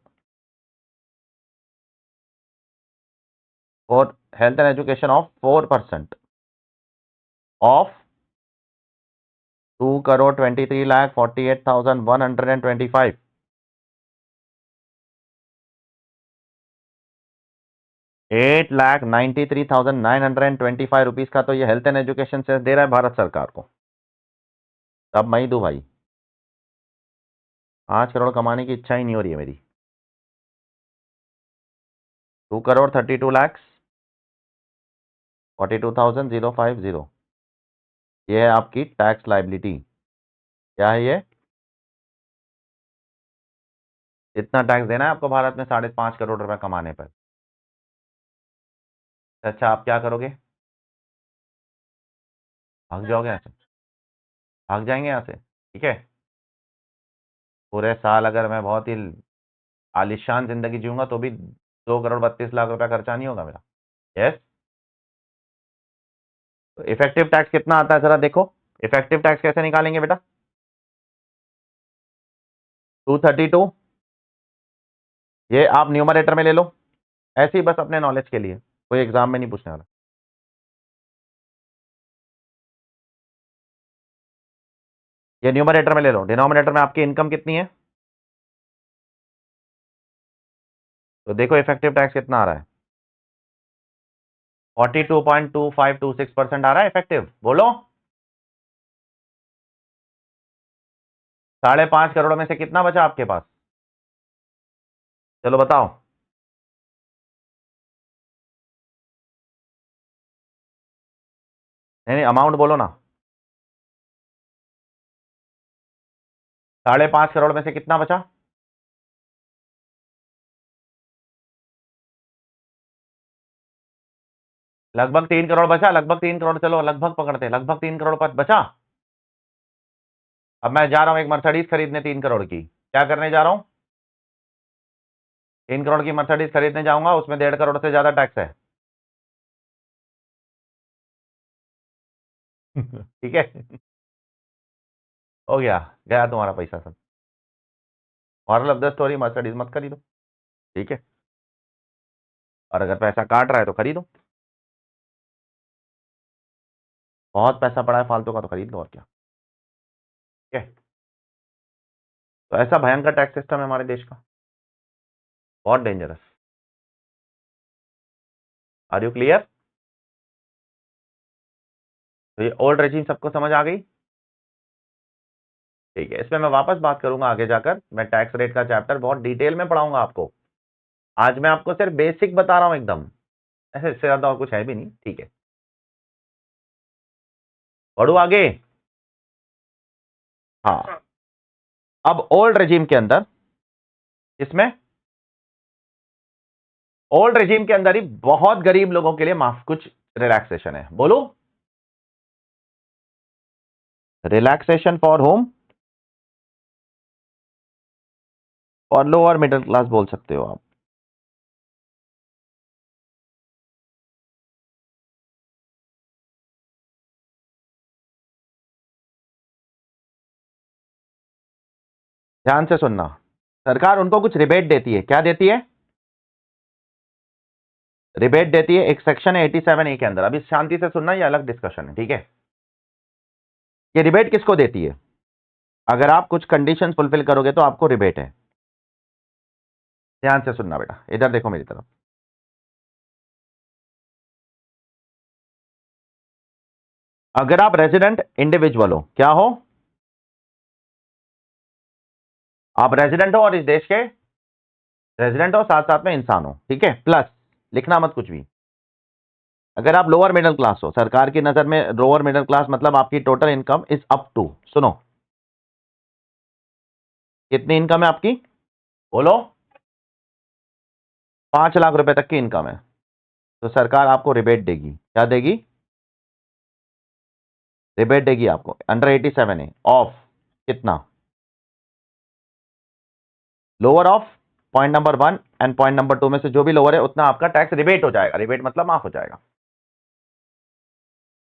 और health and education of 4% of 2,23,48,125। 8,93,925 rupees का तो ये हेल्थ एंड एजुकेशन सेस दे रहा है भारत सरकार को। तब मैं ही दूं भाई, 5 करोड़ कमाने की इच्छा ही नहीं हो रही है मेरी। 2,32,42,050, ये है आपकी टैक्स लाइबिलिटी। क्या है ये? इतना टैक्स देना है आपको भारत में 5.5 करोड़ रुपए कमाने पर। अच्छा आप क्या करोगे? भाग जाओगे यहाँ से, भाग जाएंगे यहाँ से, ठीक है। पूरे साल अगर मैं बहुत ही आलिशान जिंदगी जीऊंगा तो भी 2,32,00,000 रुपया खर्चा नहीं होगा मेरा। यस। तो इफेक्टिव टैक्स कितना आता है जरा देखो, इफेक्टिव टैक्स कैसे निकालेंगे बेटा? 232, ये आप न्यूमरेटर में ले लो, ऐसे ही बस अपने नॉलेज के लिए, कोई एग्जाम में नहीं पूछने वाला। ये न्यूमरेटर में ले लो, डिनोमिनेटर में आपकी इनकम कितनी है? तो देखो इफेक्टिव टैक्स कितना आ रहा है, 42.2526% आ रहा है इफेक्टिव। बोलो 5.5 करोड़ में से कितना बचा आपके पास? चलो बताओ। नहीं अमाउंट बोलो ना। 5.5 करोड़ में से कितना बचा? लगभग 3 करोड़ बचा, लगभग 3 करोड़, चलो लगभग पकड़ते, लगभग 3 करोड़ बचा। अब मैं जा रहा हूं एक मर्सिडीज खरीदने 3 करोड़ की, क्या करने जा रहा हूं? 3 करोड़ की मर्सिडीज खरीदने जाऊंगा, उसमें 1.5 करोड़ से ज्यादा टैक्स है। ठीक है, हो गया, गया तुम्हारा पैसा सब। Moral of the story, Mercedes मत खरीदो, ठीक है। और अगर पैसा काट रहा है तो खरीदो, बहुत पैसा पड़ा है फालतू का तो खरीद लो, और क्या, ठीक है। तो ऐसा भयंकर टैक्स सिस्टम है हमारे देश का, बहुत डेंजरस। Are you clear? तो ये ओल्ड रेजिम सबको समझ आ गई, ठीक है। इसमें मैं वापस बात करूंगा आगे जाकर, मैं टैक्स रेट का चैप्टर बहुत डिटेल में पढ़ाऊंगा आपको। आज मैं आपको सिर्फ बेसिक बता रहा हूं एकदम, ऐसे इससे ज्यादा और कुछ है भी नहीं, ठीक है। बढ़ू आगे। हाँ, अब ओल्ड रेजिम के अंदर, इसमें ओल्ड रेजिम के अंदर ही बहुत गरीब लोगों के लिए माफ कुछ रिलैक्सेशन है। बोलो रिलैक्सेशन फॉर होम, और लोअर मिडिल क्लास बोल सकते हो आप। ध्यान से सुनना, सरकार उनको कुछ रिबेट देती है। क्या देती है? रिबेट देती है। एक सेक्शन है 87A के अंदर, अभी शांति से सुनना, ये अलग डिस्कशन है, ठीक है। ये रिबेट किसको देती है? अगर आप कुछ कंडीशंस फुलफिल करोगे तो आपको रिबेट है। ध्यान से सुनना बेटा, इधर देखो मेरी तरफ। अगर आप रेजिडेंट इंडिविजुअल हो, क्या हो? आप रेजिडेंट हो और इस देश के रेजिडेंट हो, साथ साथ में इंसान हो, ठीक है। प्लस लिखना मत कुछ भी। अगर आप लोअर मिडिल क्लास हो, सरकार की नजर में लोअर मिडिल क्लास मतलब आपकी total income is up to, सुनो, कितनी इनकम है आपकी? बोलो। 5 लाख रुपए तक की इनकम है तो सरकार आपको रिबेट देगी। क्या देगी? रिबेट देगी आपको अंडर 87A ऑफ कितना? Lower of point number 1 and point number 2 में से जो भी लोअर है उतना आपका टैक्स रिबेट हो जाएगा। रिबेट मतलब माफ हो जाएगा।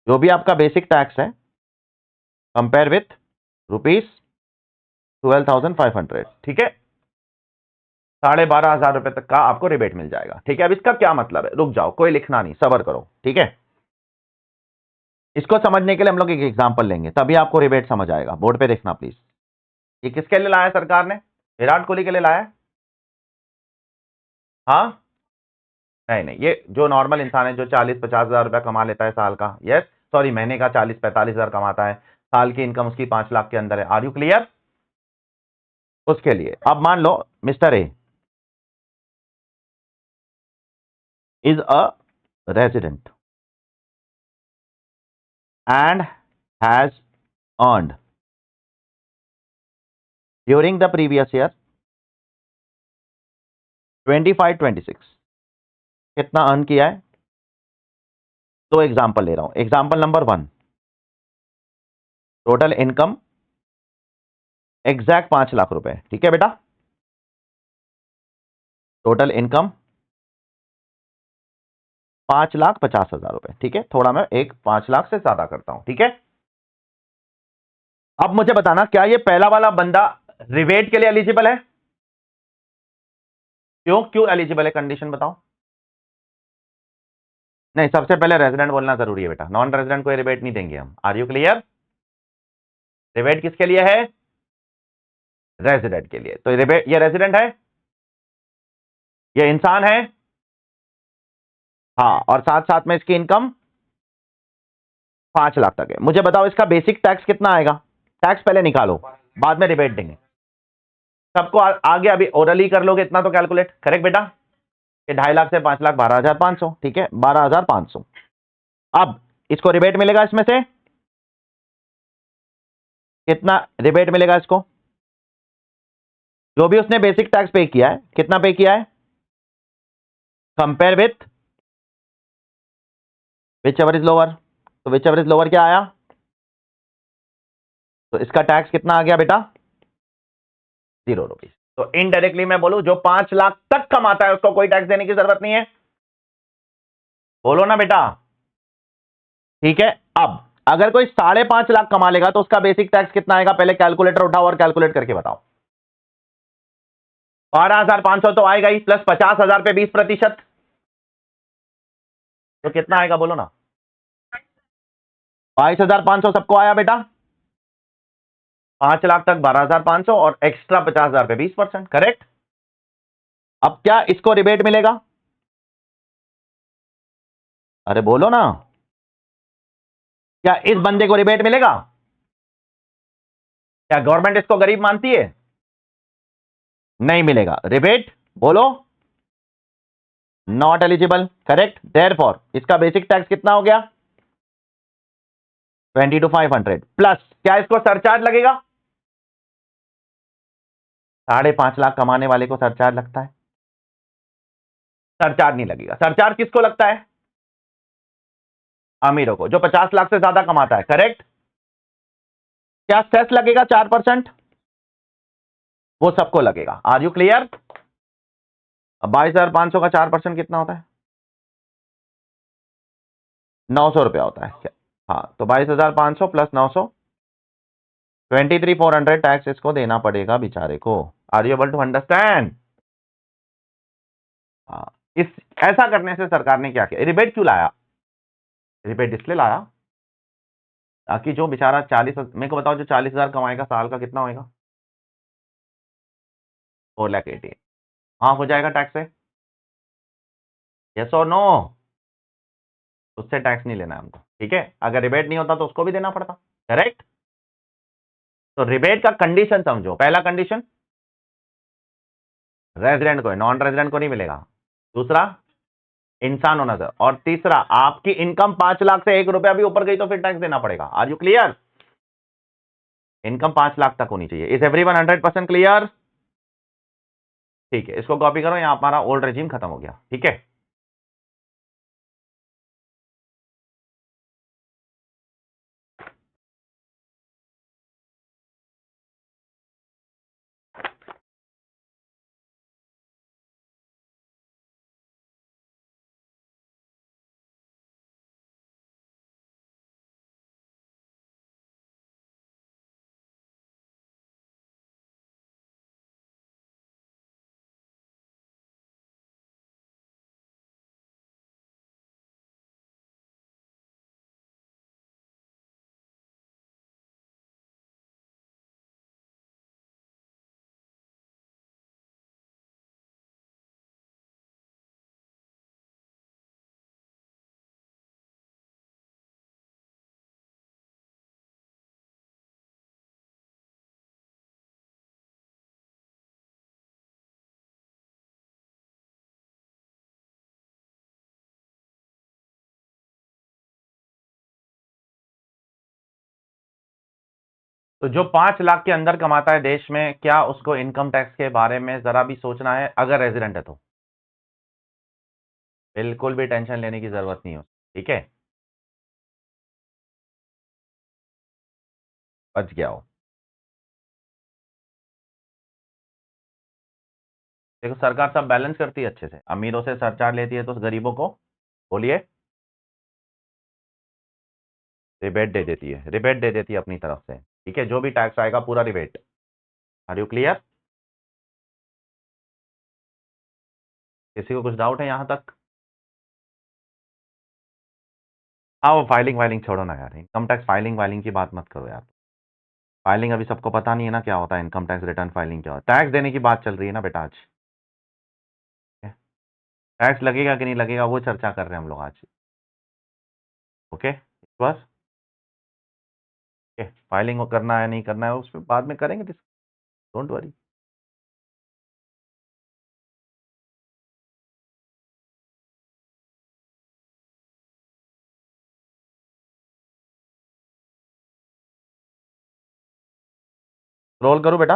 जो भी आपका बेसिक टैक्स है कंपेयर विथ ₹12,500, ठीक है। 12,500 रुपए तक का आपको रिबेट मिल जाएगा, ठीक है। अब इसका क्या मतलब है? रुक जाओ, कोई लिखना नहीं, सबर करो, ठीक है। इसको समझने के लिए हम लोग एक एग्जांपल लेंगे, तभी आपको रिबेट समझ आएगा। बोर्ड पे देखना प्लीज। ये किसके लिए लाया सरकार ने? विराट कोहली के लिए लाया? हाँ, नहीं नहीं, ये जो नॉर्मल इंसान है जो 40-50 हजार रुपया कमा लेता है साल का, यस सॉरी महीने का 40-45 हजार कमाता है, साल की इनकम उसकी 5 लाख के अंदर है, आर यू क्लियर? उसके लिए। अब मान लो mister A is a resident and has earned during the previous year 25-26। कितना अर्न किया है? दो एग्जांपल ले रहा हूं। Example number 1, total income exact 5 lakh रुपए, ठीक है बेटा। टोटल इनकम 5,50,000 रुपए, ठीक है। थोड़ा मैं एक 5 लाख से ज्यादा करता हूं, ठीक है। अब मुझे बताना, क्या ये पहला वाला बंदा रिबेट के लिए एलिजिबल है? क्यों क्यों एलिजिबल है? कंडीशन बताओ। नहीं, सबसे पहले रेजिडेंट बोलना जरूरी है बेटा, नॉन रेजिडेंट को रिबेट नहीं देंगे हम। Are you clear? रिबेट किसके लिए है? रेजिडेंट के लिए। तो रिबेट, ये रेजिडेंट है, ये इंसान है, हाँ, और साथ साथ में इसकी इनकम 5 लाख तक है। मुझे बताओ इसका बेसिक टैक्स कितना आएगा? टैक्स पहले निकालो, बाद में रिबेट देंगे। सबको आगे अभी ओरली कर लोगे इतना तो कैलकुलेट, करेक्ट बेटा? ये 2.5 लाख से 5 लाख 12,500, ठीक है, 12,500। अब इसको रिबेट मिलेगा इसमें से कितना? रिबेट मिलेगा इसको जो भी उसने बेसिक टैक्स पे किया है, कितना पे किया है compare with which ever is lower. तो विच एवर इज लोअर क्या आया? तो इसका टैक्स कितना आ गया बेटा? ₹0। तो इनडायरेक्टली मैं बोलूं जो 5 लाख तक कमाता है उसको कोई टैक्स देने की जरूरत नहीं है। बोलो ना बेटा, ठीक है। अब अगर कोई 5.5 लाख कमा लेगा तो उसका बेसिक टैक्स कितना आएगा? पहले कैलकुलेटर उठाओ और कैलकुलेट करके बताओ। 12,500 तो आएगा ही, प्लस 50,000 पे 20%, तो कितना आएगा बोलो ना? 22,500 सबको आया बेटा। 5 लाख तक 12,500 और एक्स्ट्रा 50,000 पे 20%, करेक्ट। अब क्या इसको रिबेट मिलेगा? अरे बोलो ना, क्या इस बंदे को रिबेट मिलेगा? क्या गवर्नमेंट इसको गरीब मानती है? नहीं मिलेगा रिबेट, बोलो। Not eligible, correct. देयरफॉर इसका बेसिक टैक्स कितना हो गया? 22,500 प्लस क्या इसको सरचार्ज लगेगा? 5.5 लाख कमाने वाले को सरचार्ज लगता है? सरचार्ज नहीं लगेगा। सरचार्ज किसको लगता है? अमीरों को, जो 50 लाख से ज्यादा कमाता है, करेक्ट। क्या सेस लगेगा 4%? वो सबको लगेगा। Are you clear? 22,500 का 4% कितना होता है? 900 रुपया होता है क्या? हाँ, तो 22,500 प्लस 900, 23,400 टैक्स इसको देना पड़ेगा बेचारे को। Are you able to understand? हाँ, इस ऐसा करने से सरकार ने क्या किया? रिबेट क्यों लाया? रिबेट इसलिए लाया ताकि जो बेचारा 40, मेरे को बताओ, जो 40,000 कमाएगा साल का कितना होएगा? 4,80,000। हाँ, हो जाएगा टैक्स से? यस और नो? उससे टैक्स नहीं लेना है हमको, ठीक है? अगर रिबेट नहीं होता तो उसको भी देना पड़ता, करेक्ट? तो रिबेट का कंडीशन समझो। पहला कंडीशन, रेजिडेंट को, नॉन रेजिडेंट को नहीं मिलेगा। दूसरा, इंसान होना चाहिए। और तीसरा, आपकी इनकम 5 लाख से 1 रुपया भी ऊपर गई तो फिर टैक्स देना पड़ेगा। Are you clear? Income 5 lakh तक होनी चाहिए। Is everyone 100% clear? ठीक है, इसको कॉपी करो, यहां हमारा ओल्ड रेजिम खत्म हो गया, ठीक है? तो जो 5 लाख के अंदर कमाता है देश में, क्या उसको इनकम टैक्स के बारे में जरा भी सोचना है अगर रेजिडेंट है तो? बिल्कुल भी टेंशन लेने की जरूरत नहीं हो, ठीक है? बच गया हो। देखो, सरकार सब बैलेंस करती है अच्छे से। अमीरों से सरचार्ज लेती है तो गरीबों को, बोलिए, रिबेट दे देती है। रिबेट दे देती है अपनी तरफ से, ठीक है? जो भी टैक्स आएगा पूरा रिबेट। Are you clear? किसी को कुछ डाउट है यहां तक? हाँ, वो फाइलिंग वाइलिंग छोड़ो ना यार, इनकम टैक्स फाइलिंग वाइलिंग की बात मत करो यार। फाइलिंग अभी सबको पता नहीं है ना क्या होता है, इनकम टैक्स रिटर्न फाइलिंग क्या होता है। टैक्स देने की बात चल रही है ना बेटा आज। टैक्स लगेगा कि नहीं लगेगा वो चर्चा कर रहे हैं हम लोग आज। ओके, बस फाइलिंग करना है नहीं करना है उस पर बाद में करेंगे, डोंट वरी। रोल करो बेटा।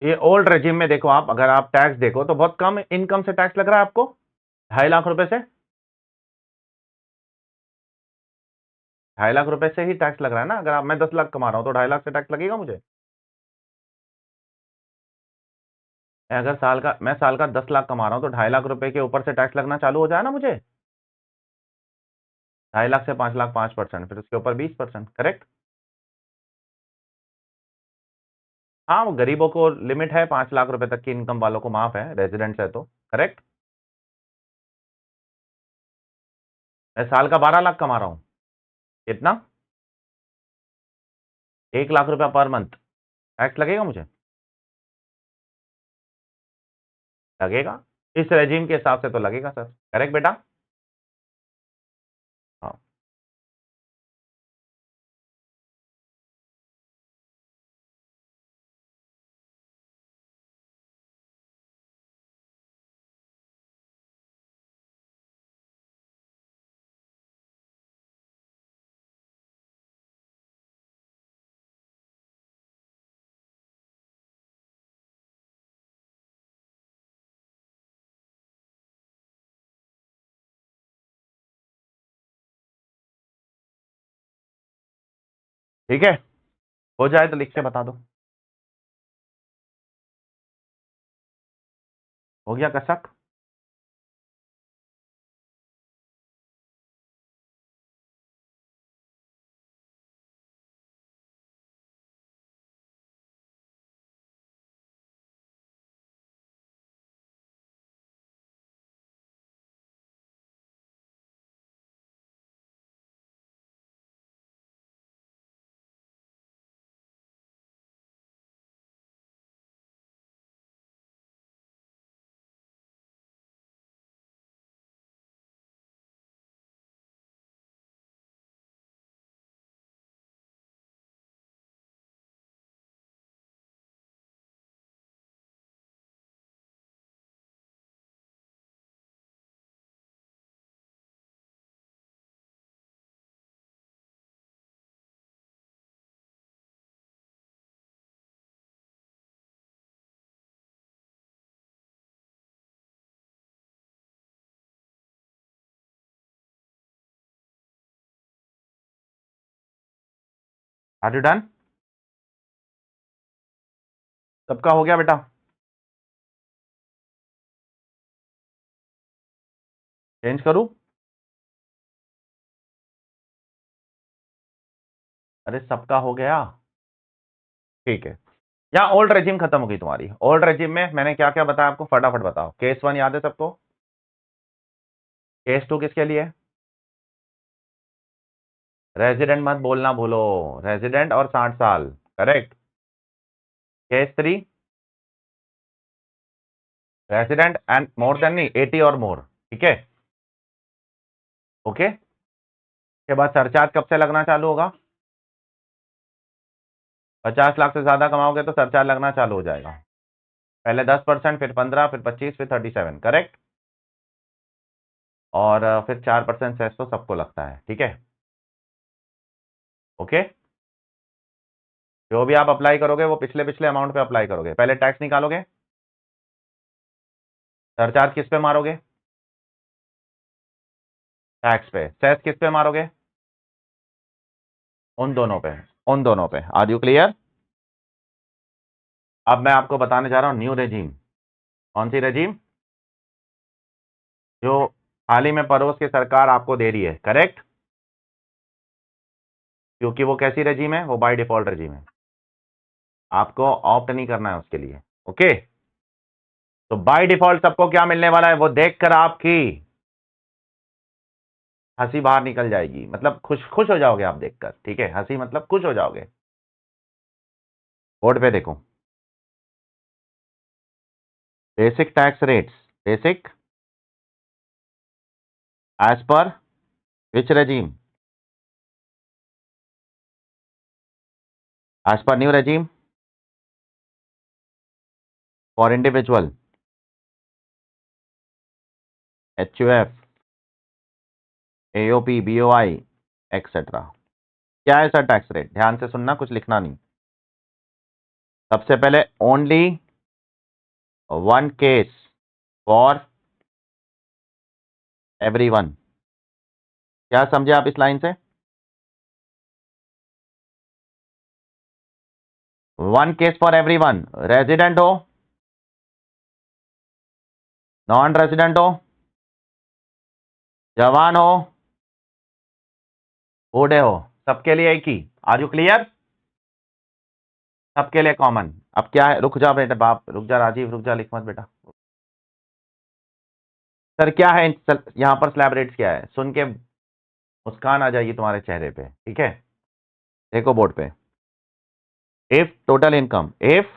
ये ओल्ड रेजिम में देखो आप, अगर आप टैक्स देखो तो बहुत कम इनकम से टैक्स लग रहा है आपको, 2.5 लाख रुपए से। 2.5 लाख रुपए से ही टैक्स लग रहा है ना। अगर आप, मैं 10 लाख कमा रहा हूं तो 2.5 लाख से टैक्स लगेगा मुझे। अगर मैं साल का 10 लाख कमा रहा हूं तो 2.5 लाख रुपए के ऊपर से टैक्स लगना चालू हो जाए ना मुझे। 2.5 लाख से 5 लाख 5%, फिर उसके ऊपर 20%, करेक्ट? हाँ, वो गरीबों को लिमिट है, 5 लाख रुपए तक की इनकम वालों को माफ है, रेजिडेंट्स है तो, करेक्ट? मैं साल का 12 लाख कमा रहा हूं। कितना? 1 लाख रुपया पर मंथ। टैक्स लगेगा मुझे? लगेगा। इस रेजिम के हिसाब से तो लगेगा सर। करेक्ट बेटा? हाँ। ठीक है, हो जाए तो लिख के बता दो। हो गया कसक? Are you done? सबका हो गया बेटा? चेंज करूं? अरे सबका हो गया। ठीक है, यहाँ ओल्ड रेजिम खत्म हो गई तुम्हारी। ओल्ड रेजिम में मैंने क्या क्या बताया आपको, फटाफट बताओ। केस 1 याद है सबको? केस 2 किसके लिए? रेजिडेंट मत बोलना भूलो, रेजिडेंट और 60 साल। Correct. Case 3 resident and more than नहीं, 80 और मोर। ठीक है, ओके। के बाद सरचार्ज कब से लगना चालू होगा? 50 लाख से ज्यादा कमाओगे तो सरचार्ज लगना चालू हो जाएगा। पहले 10%, फिर 15, फिर 25, फिर 37। करेक्ट। और फिर 4% सेस तो सबको लगता है। ठीक है, ओके। जो भी आप अप्लाई करोगे वो पिछले पिछले अमाउंट पे अप्लाई करोगे। पहले टैक्स निकालोगे, सरचार्ज किस पे मारोगे? टैक्स पे। सेस किस पे मारोगे? उन दोनों पे, उन दोनों पे। Are you clear? अब मैं आपको बताने जा रहा हूं न्यू रेजीम। कौन सी रेजीम? जो हाल ही में परोस की सरकार आपको दे रही है। करेक्ट, क्योंकि वो कैसी रेजीम है? वो बाय डिफॉल्ट रेजीम है। आपको ऑप्ट नहीं करना है उसके लिए। ओके, तो बाय डिफॉल्ट सबको क्या मिलने वाला है वो देखकर आपकी हंसी बाहर निकल जाएगी। मतलब खुश खुश हो जाओगे आप देखकर। ठीक है, हंसी मतलब खुश हो जाओगे। बोर्ड पे देखो, basic tax rates. Basic as per which regime? As per new regime for individual, HUF, AOP, BOI etcetera. क्या है सर टैक्स रेट? ध्यान से सुनना, कुछ लिखना नहीं। सबसे पहले only one case for everyone. क्या समझे आप इस लाइन से? One case for everyone. Resident हो, नॉन रेजिडेंट हो, जवान हो, बूढ़े हो, सबके लिए एक ही। Are you clear? सबके लिए कॉमन। अब क्या है? रुक जा बेटा, बाप रुक जा, राजीव रुक जा, लिख मत बेटा। सर क्या है यहाँ पर स्लैब रेट्स क्या है? सुन के मुस्कान आ जाएगी तुम्हारे चेहरे पे, ठीक है। देखो बोर्ड पे, if total income if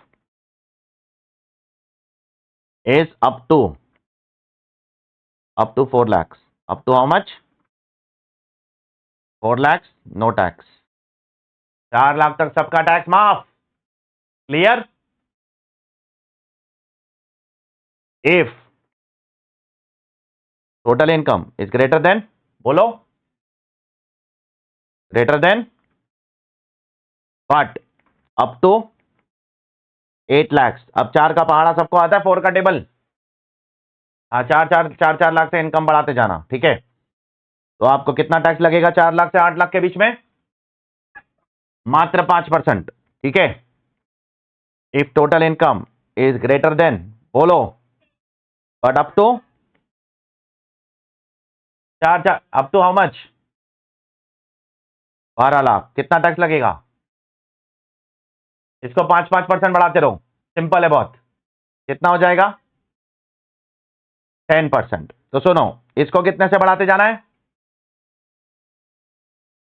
is up to 4 lakhs, up to how much? 4 lakhs, no tax. 4 lakh तक सबका टैक्स माफ। Clear? If total income is greater than, बोलो, greater than but up to 8 lakhs। अब 4 का पहाड़ा सबको आता है, 4 का टेबल। हाँ, 4 लाख से इनकम बढ़ाते जाना, ठीक है। तो आपको कितना टैक्स लगेगा 4 लाख से 8 लाख के बीच में? मात्र 5%, ठीक है। If total income is greater than, बोलो, but up to 4 up to how much? 12 lakh. कितना टैक्स लगेगा? इसको 5% बढ़ाते रहो, सिंपल है बहुत। कितना हो जाएगा? 10%। तो सुनो, इसको कितने से बढ़ाते जाना है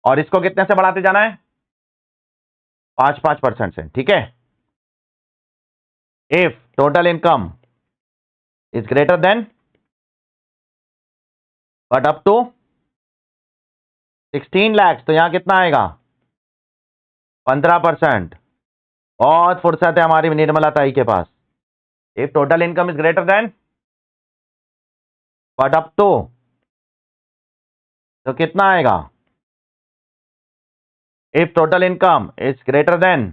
और इसको कितने से बढ़ाते जाना है? 5% से, ठीक है। If total income is greater than but up to 16 lakhs, तो यहां कितना आएगा? 15%। बहुत फुर्सत है हमारी निर्मला ताई के पास। If total income is greater than but up to, तो कितना आएगा? If total income is greater than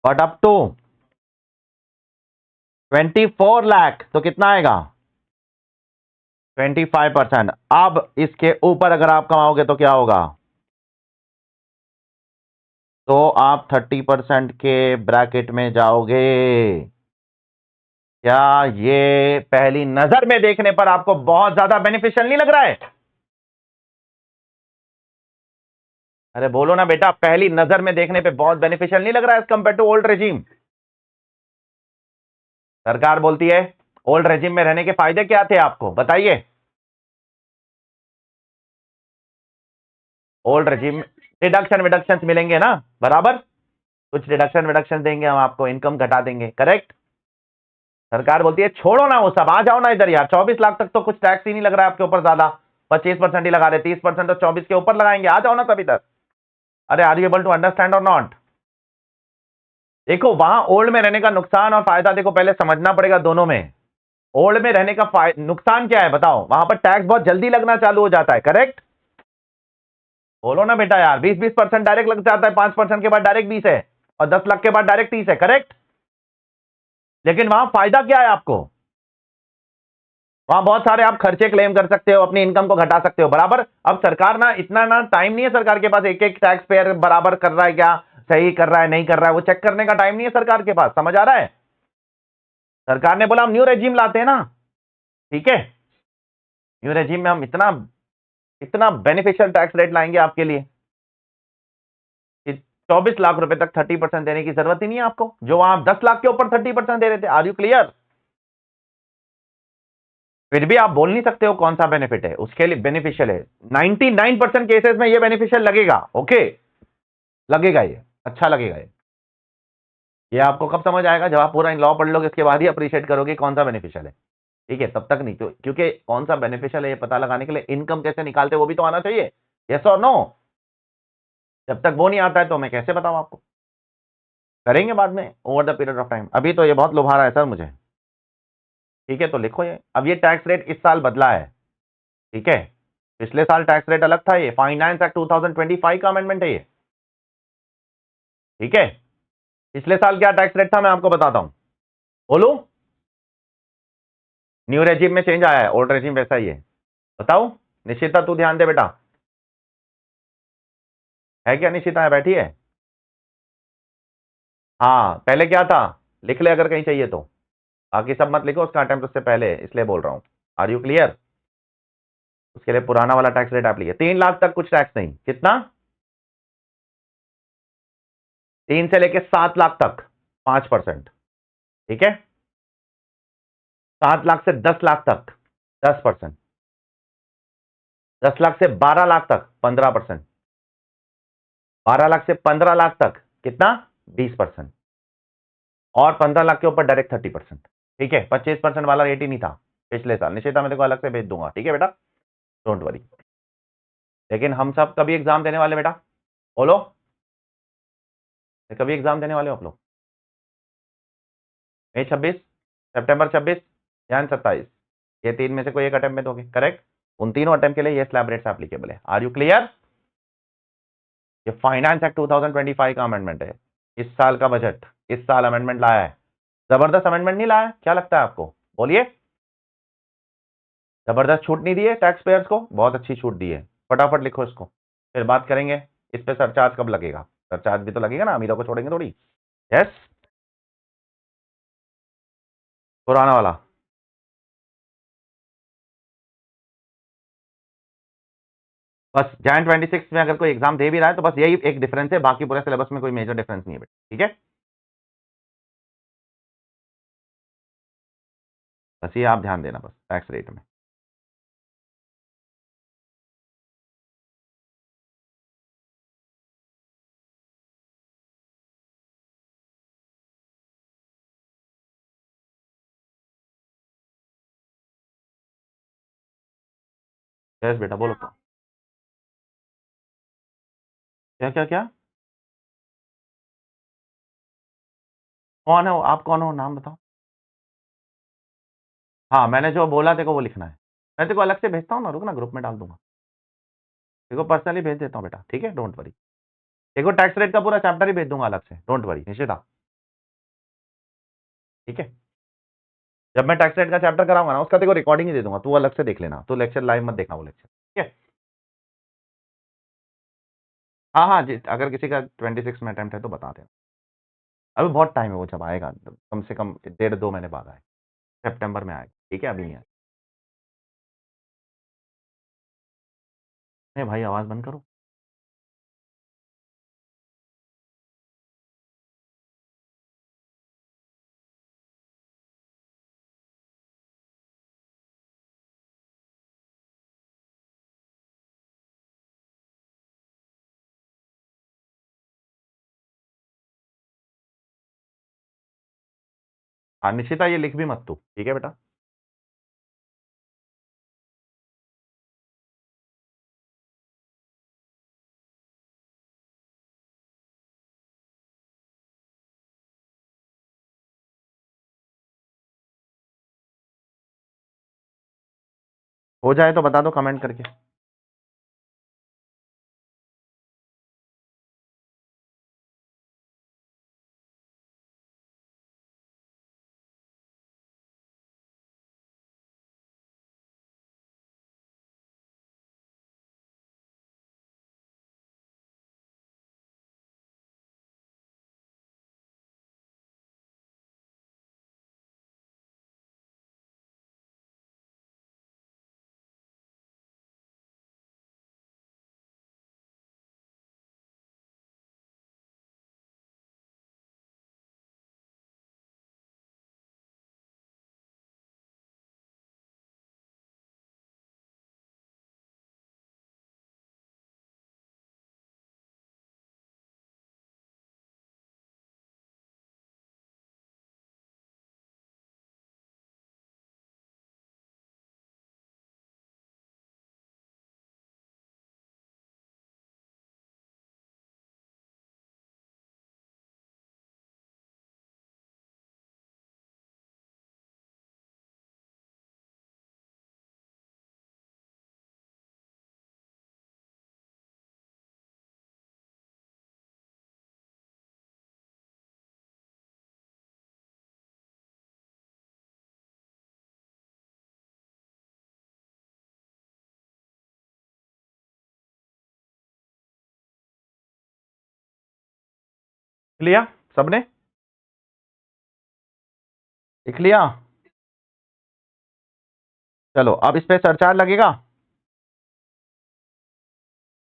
but up to 24 lakh, तो कितना आएगा? 25%। अब इसके ऊपर अगर आप कमाओगे तो क्या होगा? तो आप 30% के ब्रैकेट में जाओगे। क्या ये पहली नजर में देखने पर आपको बहुत ज्यादा बेनिफिशियल नहीं लग रहा है? अरे बोलो ना बेटा, पहली नजर में देखने पे बहुत बेनिफिशियल नहीं लग रहा है as compare to old regime? सरकार बोलती है ओल्ड रेजिम में रहने के फायदे क्या थे, आपको बताइए। ओल्ड रेजिम डिडक्शन विडक्शन मिलेंगे ना बराबर, कुछ डिडक्शन विडक्शन देंगे हम आपको, इनकम घटा देंगे, करेक्ट। सरकार बोलती है छोड़ो ना वो सब, आ जाओ ना इधर यार। 24 लाख तक तो कुछ टैक्स ही नहीं लग रहा है आपके ऊपर ज्यादा, 25% ही लगा रहे, 30% तो 24 के ऊपर लगाएंगे, आ जाओ ना सब इधर। अरे are you able to understand और नॉट? देखो वहां ओल्ड में रहने का नुकसान और फायदा देखो पहले समझना पड़ेगा दोनों में। ओल्ड में रहने का नुकसान क्या है बताओ? वहां पर टैक्स बहुत जल्दी लगना चालू हो जाता है, करेक्ट। बोलो ना बेटा यार, 20% डायरेक्ट लग जाता है, 5% के बाद डायरेक्ट 20 है और 10 लाख के बाद डायरेक्ट 30 है, करेक्ट। लेकिन वहां फायदा क्या है आपको? वहां बहुत सारे आप खर्चे क्लेम कर सकते हो, अपनी इनकम को घटा सकते हो, बराबर। अब सरकार ना इतना ना टाइम नहीं है सरकार के पास, एक एक टैक्स पेयर बराबर कर रहा है क्या, सही कर रहा है नहीं कर रहा है, वो चेक करने का टाइम नहीं है सरकार के पास, समझ आ रहा है? सरकार ने बोला हम न्यू रेजिम लाते हैं ना, ठीक है। न्यू रेजिम में हम इतना इतना बेनिफिशियल टैक्स रेट लाएंगे आपके लिए कि 24 लाख रुपए तक 30% देने की जरूरत ही नहीं है आपको, जो आप 10 लाख के ऊपर 30% दे रहे थे। Are you clear? फिर भी आप बोल नहीं सकते हो कौन सा बेनिफिट है, उसके लिए बेनिफिशियल है। 99% केसेस में ये बेनिफिशियल लगेगा, ओके, लगेगा, ये अच्छा लगेगा। ये आपको कब समझ आएगा? जब आप पूरा लॉ पढ़ लोगे, इसके बाद ही अप्रिशिएट करोगे कौन सा बेनिफिशियल है, ठीक है। तब तक नहीं, क्योंकि कौन सा बेनिफिशियल है ये पता लगाने के लिए इनकम कैसे निकालते वो भी तो आना चाहिए, यस और नो। जब तक वो नहीं आता है तो मैं कैसे बताऊं आपको? करेंगे बाद में over the period of time, अभी तो ये बहुत लुभा रहा है सर मुझे, ठीक है। तो लिखो ये, अब ये टैक्स रेट इस साल बदला है, ठीक है। पिछले साल टैक्स रेट अलग था, ये फाइनेंस एक्ट 2025 का अमेंडमेंट है ये, ठीक है। पिछले साल क्या टैक्स रेट था मैं आपको बताता हूं, बोलू। न्यू रेजिम में चेंज आया है, ओल्ड रेजिम वैसा ही है, बताओ। निश्चिता तू ध्यान दे बेटा, है क्या? निश्चिता है, बैठी है? हाँ, पहले क्या था लिख ले अगर कहीं चाहिए तो, बाकी सब मत लिखो, उसका अटेम्प्ट उससे पहले इसलिए बोल रहा हूं। Are you clear? उसके लिए पुराना वाला टैक्स रेट आप लिखिए, 3 लाख तक कुछ टैक्स नहीं, कितना? 3 से लेके 7 लाख तक 5%, ठीक है। 7 लाख से 10 लाख तक 10%, 10 लाख से 12 लाख तक 15%, 12 लाख से 15 लाख तक कितना 20%, और 15 लाख के ऊपर डायरेक्ट 30%। ठीक है, 25% वाला रेट ही नहीं था पिछले साल। निश्चिता मैं तेको अलग से भेज दूंगा, ठीक है बेटा, डोंट वरी। लेकिन हम सब कभी एग्जाम देने वाले बेटा, बोलो, कभी एग्जाम देने वाले हो आप लोग? मई 26, सितंबर 26, जैन 27, ये तीन में से कोई एक अटेम्प्ट में दोगे, करेक्ट। उन तीनों अटेम्प्ट के लिए ये स्लैब रेट्स एप्लीकेबल है। Are you clear? ये फाइनेंस एक्ट 2025 का अमेंडमेंट है, इस साल का बजट, इस साल अमेंडमेंट लाया है। जबरदस्त अमेंडमेंट नहीं लाया? क्या लगता है आपको, बोलिए। जबरदस्त छूट नहीं दी है टैक्स पेयर्स को? बहुत अच्छी छूट दी है। फटाफट लिखो इसको, फिर बात करेंगे इस पे सरचार्ज कब लगेगा। सरचार्ज भी तो लगेगा ना, अमीरों को छोड़ेंगे थोड़ी। यस, पुराना वाला। बस जैन 26 में अगर कोई एग्जाम दे भी रहा है तो बस यही एक डिफरेंस है, बाकी पूरे सिलेबस में कोई मेजर डिफरेंस नहीं है बेटा, ठीक है। बस ये आप ध्यान देना बस टैक्स रेट में। यस बेटा बोलो। क्या क्या क्या? कौन है वो? आप कौन हो, नाम बताओ। हाँ, मैंने जो बोला देखो वो लिखना है। मैं तेको अलग से भेजता हूँ ना, रुक ना, ग्रुप में डाल दूंगा, देखो पर्सनली भेज देता हूँ बेटा, ठीक है, डोंट वरी। देखो टैक्स रेट का पूरा चैप्टर ही भेज दूंगा अलग से, डोंट वरी निशिता, ठीक है। जब मैं टैक्स रेट का चैप्टर कराऊंगा ना, उसका देखो रिकॉर्डिंग ही दे दूंगा, तू अलग से देख लेना, तू लेक्चर लाइव मत देखना वो लेक्चर, ठीक है। हाँ हाँ जी, अगर किसी का 26 में अटेम्प्ट है तो बता देना। अभी बहुत टाइम है, वो जब आएगा कम से कम 1.5-2 महीने बाद आएगा, सितंबर में आएगा, ठीक है, अभी नहीं आएगा। नहीं भाई, आवाज बंद करो। हाँ निश्चिता, ये लिख भी मत तू, ठीक है बेटा। हो जाए तो बता दो कमेंट करके। लिया सबने? लिख लिया? चलो अब इस पे सरचार्ज लगेगा?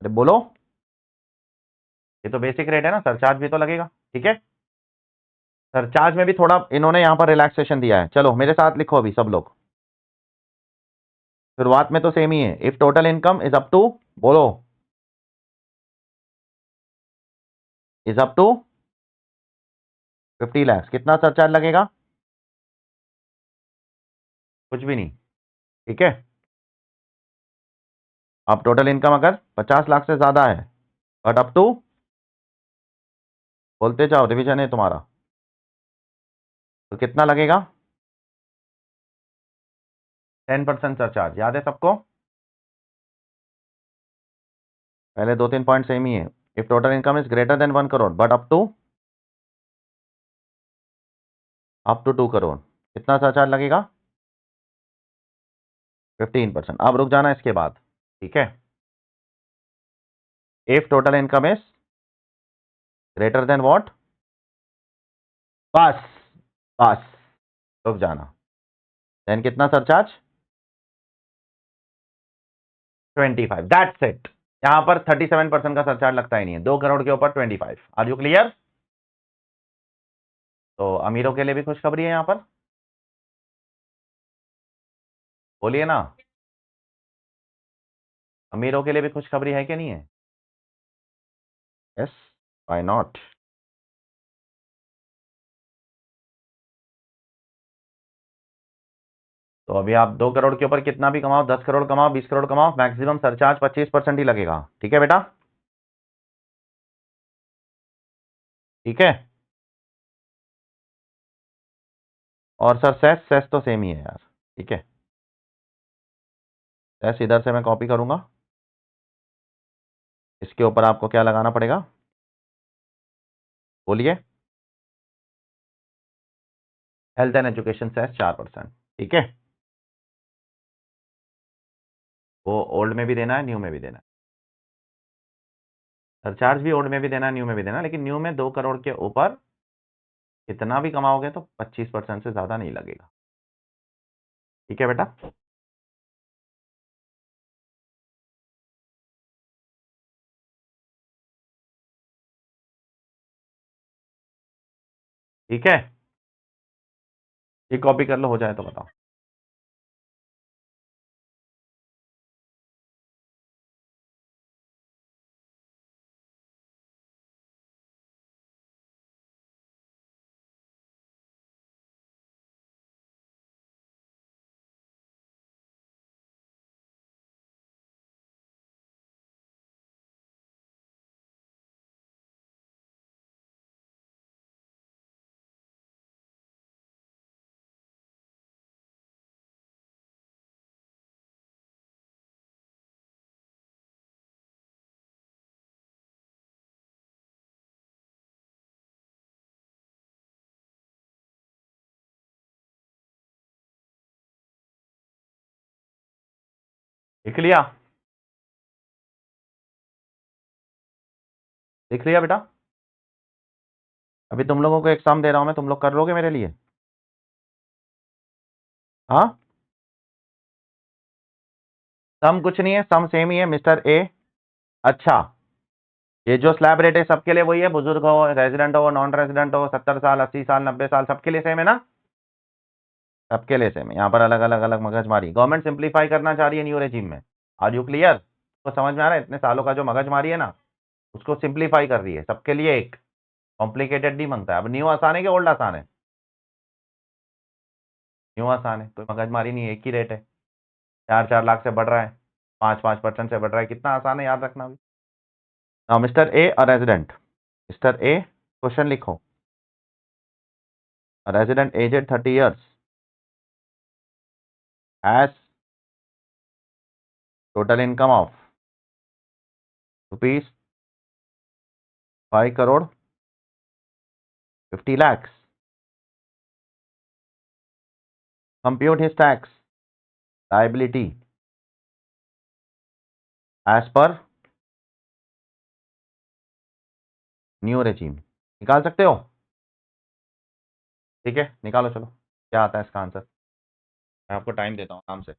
अरे बोलो, ये तो बेसिक रेट है ना, सरचार्ज भी तो लगेगा, ठीक है। सरचार्ज में भी थोड़ा इन्होंने यहाँ पर रिलैक्सेशन दिया है। चलो मेरे साथ लिखो अभी सब लोग, शुरुआत में तो सेम ही है। If total income is up to, बोलो, इज अप टू 50 लाख, कितना सरचार्ज लगेगा? कुछ भी नहीं। ठीक है, अब टोटल इनकम अगर 50 लाख से ज्यादा है, बट अप टू, बोलते जाओ, रिवीजन है तुम्हारा, तो कितना लगेगा? 10% सरचार्ज। याद है सबको? पहले 2-3 पॉइंट सेम ही है। If total income is greater than 1 crore but up to 2 crore, कितना सरचार्ज लगेगा? 15%। अब रुक जाना इसके बाद। ठीक है, if total income is greater then what, बस, बस, रुक जाना, देन कितना सरचार्ज? 25। That's it. यहां पर 37% का सरचार्ज लगता ही नहीं है। 2 करोड़ के ऊपर 25। Are you clear? तो अमीरों के लिए भी खुशखबरी है यहां पर, बोलिए ना। अमीरों के लिए भी खुशखबरी है कि नहीं है? Yes, why not. तो अभी आप 2 करोड़ के ऊपर कितना भी कमाओ, 10 करोड़ कमाओ, 20 करोड़ कमाओ, मैक्सिमम सरचार्ज 25% ही लगेगा। ठीक है बेटा? ठीक है। और सर सेस, सेस तो सेम ही है यार। ठीक है, सेस इधर से मैं कॉपी करूंगा, इसके ऊपर आपको क्या लगाना पड़ेगा, बोलिए? Health and education cess 4%। ठीक है, वो ओल्ड में भी देना है, न्यू में भी देना है। सरचार्ज भी ओल्ड में भी देना है, न्यू में भी देना है, लेकिन न्यू में 2 करोड़ के ऊपर कितना भी कमाओगे तो 25% से ज्यादा नहीं लगेगा। ठीक है बेटा? ठीक है, ये कॉपी कर लो, हो जाए तो बताओ। लिख लिया? लिख लिया बेटा? अभी तुम लोगों को एग्जाम दे रहा हूं मैं, तुम लोग कर लोगे मेरे लिए? हाँ, सम कुछ नहीं है, सम सेम ही है मिस्टर ए। अच्छा, ये जो स्लैब रेट है सबके लिए वही है, बुजुर्ग हो, रेजिडेंट हो, नॉन रेजिडेंट हो, 70 साल, 80 साल, 90 साल, सबके लिए सेम है ना? सबके लिए सेम है। यहाँ पर अलग अलग अलग मगजमारी, गवर्नमेंट सिंप्लीफाई करना चाह रही है न्यू रेजिम में। Are you clear? तो समझ में आ रहा है? इतने सालों का जो मगजमारी है ना, उसको सिंप्लीफाई कर रही है, सबके लिए एक, कॉम्प्लिकेटेड नहीं मांगता है। अब न्यू आसान है कि ओल्ड आसान है? न्यू आसान है, कोई मगजमारी नहीं है, एक ही रेट है, 4-4 लाख से बढ़ रहा है, 5-5% से बढ़ रहा है, कितना आसान है याद रखना भी। Now mister A a resident, mister A, question लिखो। A resident aged 30 years has total income of rupees 5 crore 50 lakhs. Compute his tax liability as per new regime. निकाल सकते हो? ठीक है, निकालो, चलो क्या आता है इसका आंसर। मैं आपको टाइम देता हूँ आराम से।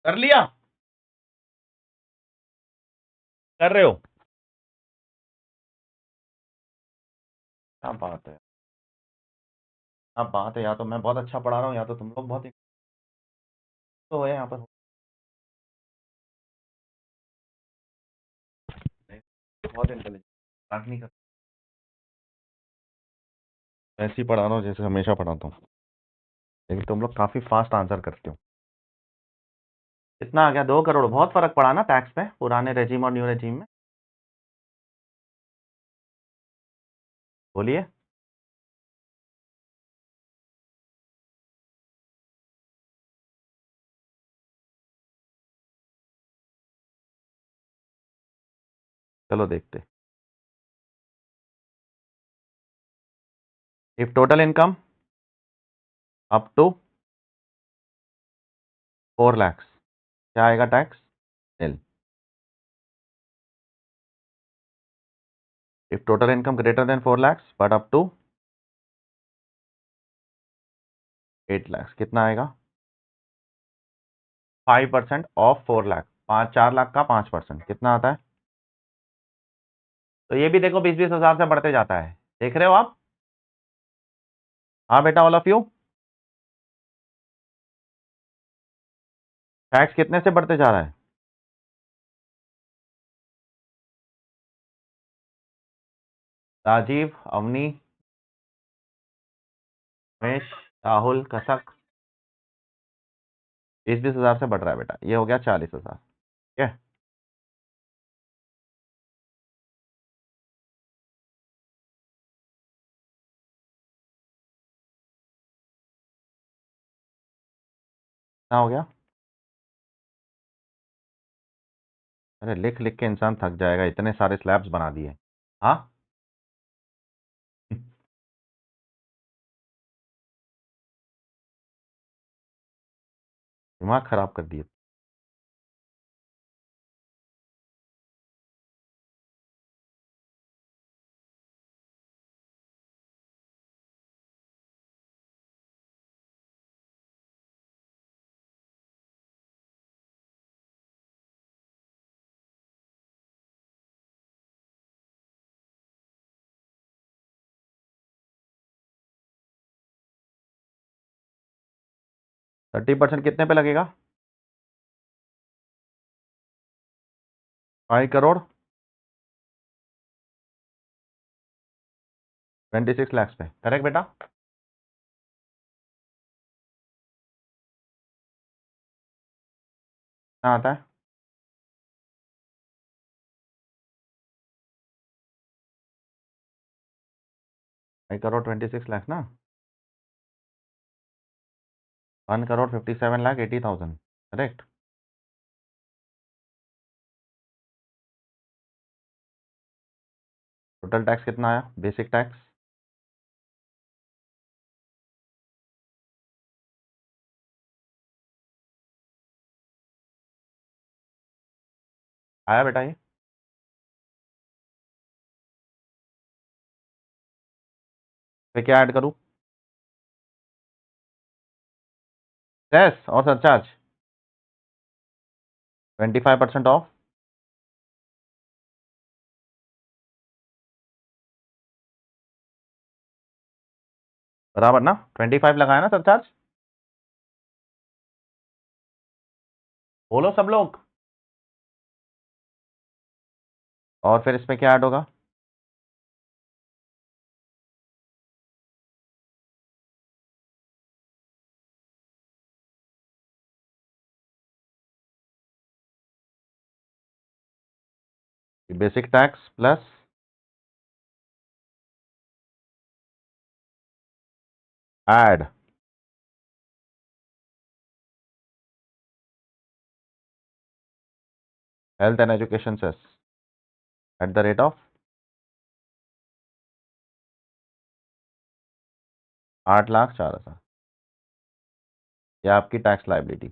कर लिया? कर रहे हो? क्या बात है, क्या बात है, या तो मैं बहुत अच्छा पढ़ा रहा हूँ या तो तुम लोग बहुत तो है यहाँ पर। नहीं, बहुत इंटेलिजेंट, बात नहीं कर, ऐसे ही पढ़ा रहा हूँ जैसे हमेशा पढ़ाता हूँ, लेकिन तुम लोग काफी फास्ट आंसर करते हो। कितना आ गया? 2 करोड़। बहुत फर्क पड़ा ना टैक्स में पुराने रेजिम और न्यू रेजिम में? बोलिए। चलो देखते। If total income up to 4 lakhs, क्या आएगा tax? Nil. If total income greater than 4 lakhs but up to 8 lakhs, कितना आएगा? 5% ऑफ 4 लाख, 4 लाख का 5%, कितना आता है? तो ये भी देखो 20-20 हजार से बढ़ते जाता है, देख रहे हो आप? हाँ बेटा, ऑल ऑफ यू। टैक्स कितने से बढ़ते जा रहा है? राजीव, अवनी, रमेश, राहुल, कसक, 20-20 हजार से बढ़ रहा है बेटा। ये हो गया 40 हजार। ठीक है। 'हो गया'? अरे लिख लिख के इंसान थक जाएगा, इतने सारे स्लैब्स बना दिए। हाँ। दिमाग खराब कर दिए। 30% कितने पे लगेगा? 5 करोड़ 26 lakhs पे, करेक्ट बेटा? कितना आता है? 5 करोड़ 26 lakhs ना? 1 crore 57 lakh 80,000, correct? Total tax कितना आया, बेसिक टैक्स? आया बेटा ये? पे क्या ऐड करूँ? सेस और सरचार्ज 25% ऑफ। बराबर ना? 25 लगाया ना सरचार्ज? बोलो सब लोग। और फिर इसमें क्या ऐड होगा? Basic tax plus add health and education cess at the rate of 8,04,000। यह आपकी टैक्स लाइबिलिटी।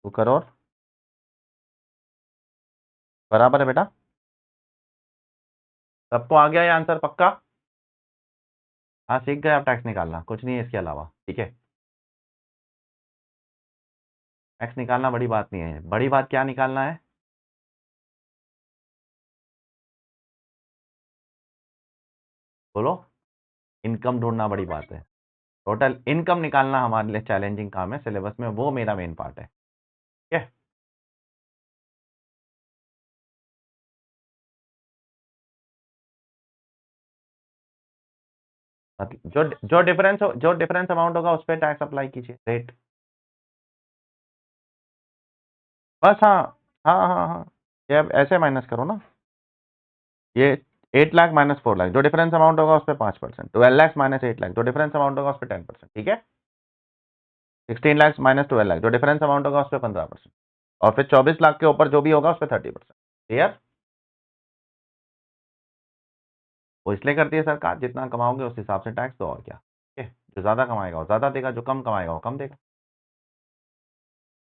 2 करोड़ बराबर है बेटा। सबको आ गया ये आंसर पक्का? हाँ सीख गए आप टैक्स निकालना, कुछ नहीं है इसके अलावा, ठीक है। टैक्स निकालना बड़ी बात नहीं है, बड़ी बात क्या निकालना है? बोलो। इनकम ढूंढना बड़ी बात है। टोटल इनकम निकालना हमारे लिए चैलेंजिंग काम है सिलेबस में, वो मेरा मेन पार्ट है, ठीक है। मतलब जो डिफरेंस अमाउंट होगा उस पर टैक्स अप्लाई कीजिए, रेट। बस हाँ। हाँ हाँ हाँ, ये अब ऐसे माइनस करो ना, ये 8 लाख माइनस 4 लाख, जो डिफरेंस अमाउंट होगा उस पर 5%, 12 लाख माइनस 8 लाख, जो डिफरेंस अमाउंट होगा उस पर 10%, ठीक है। 16 लाख माइनस 12 लाख, जो डिफरेंस अमाउंट होगा उस पर 15%, और फिर 24 लाख के ऊपर जो भी होगा उस पर 30%, क्लियर। वो इसलिए करती है सरकार, जितना कमाओगे उस हिसाब से टैक्स दो, और क्या, ठीक है। जो ज्यादा कमाएगा वो ज्यादा देगा, जो कम कमाएगा वो कम देगा।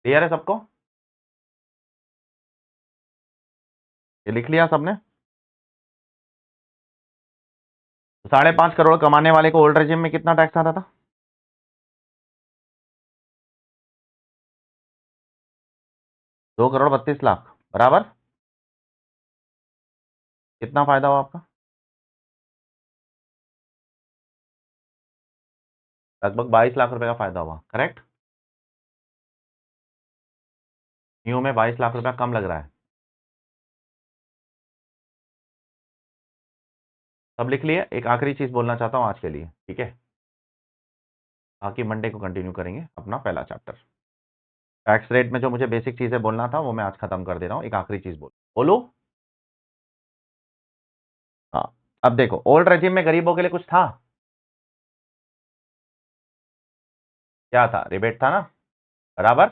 क्लियर है सबको? ये लिख लिया सबने? 5.5 करोड़ कमाने वाले को ओल्ड रेजिम में कितना टैक्स आता था? 2 करोड़ 32 लाख, बराबर। कितना फायदा हुआ आपका? लगभग 22 लाख रुपए का फायदा हुआ, करेक्ट। न्यू में 22 लाख रुपया कम लग रहा है। सब लिख लिए? एक आखिरी चीज बोलना चाहता हूं आज के लिए, ठीक है। बाकी मंडे को कंटिन्यू करेंगे अपना पहला चैप्टर। टैक्स रेट में जो मुझे बेसिक चीजें बोलना था वो मैं आज खत्म कर दे रहा हूं, एक आखिरी चीज बोलो। हाँ। अब देखो, ओल्ड रेजिम में गरीबों के लिए कुछ था? क्या था? रिबेट था ना, बराबर।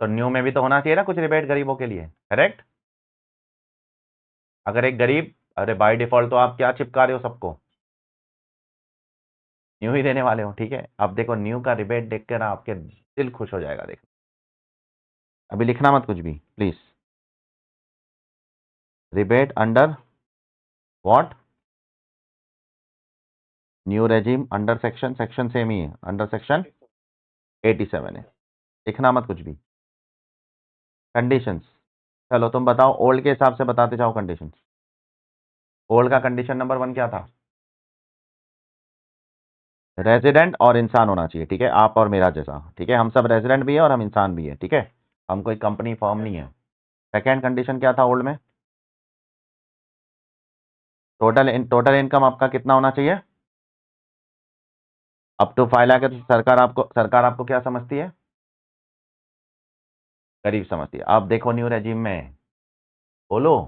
तो न्यू में भी तो होना चाहिए ना कुछ रिबेट गरीबों के लिए, करेक्ट। अगर एक गरीब, अरे बाय डिफॉल्ट तो आप क्या चिपका रहे हो सबको, न्यू ही देने वाले हो, ठीक है। अब देखो न्यू का रिबेट देख कर आपके दिल खुश हो जाएगा, देखो। अभी लिखना मत कुछ भी please. Rebate under what? New regime under section, section same ही है, अंडर सेक्शन 87 है। लिखना मत कुछ भी। कंडीशंस, चलो तुम बताओ, ओल्ड के हिसाब से बताते जाओ कंडीशंस। ओल्ड का कंडीशन नंबर 1 क्या था? रेजिडेंट और इंसान होना चाहिए, ठीक है, आप और मेरा जैसा, ठीक है। हम सब रेजिडेंट भी है और हम इंसान भी है, ठीक है। हम कोई कंपनी फर्म नहीं है। सेकेंड कंडीशन क्या था ओल्ड में? टोटल इनकम आपका कितना होना चाहिए? अप टू 5 लाख है, तो सरकार आपको क्या समझती है? गरीब समझती है। अब देखो न्यू रेजिम में, बोलो।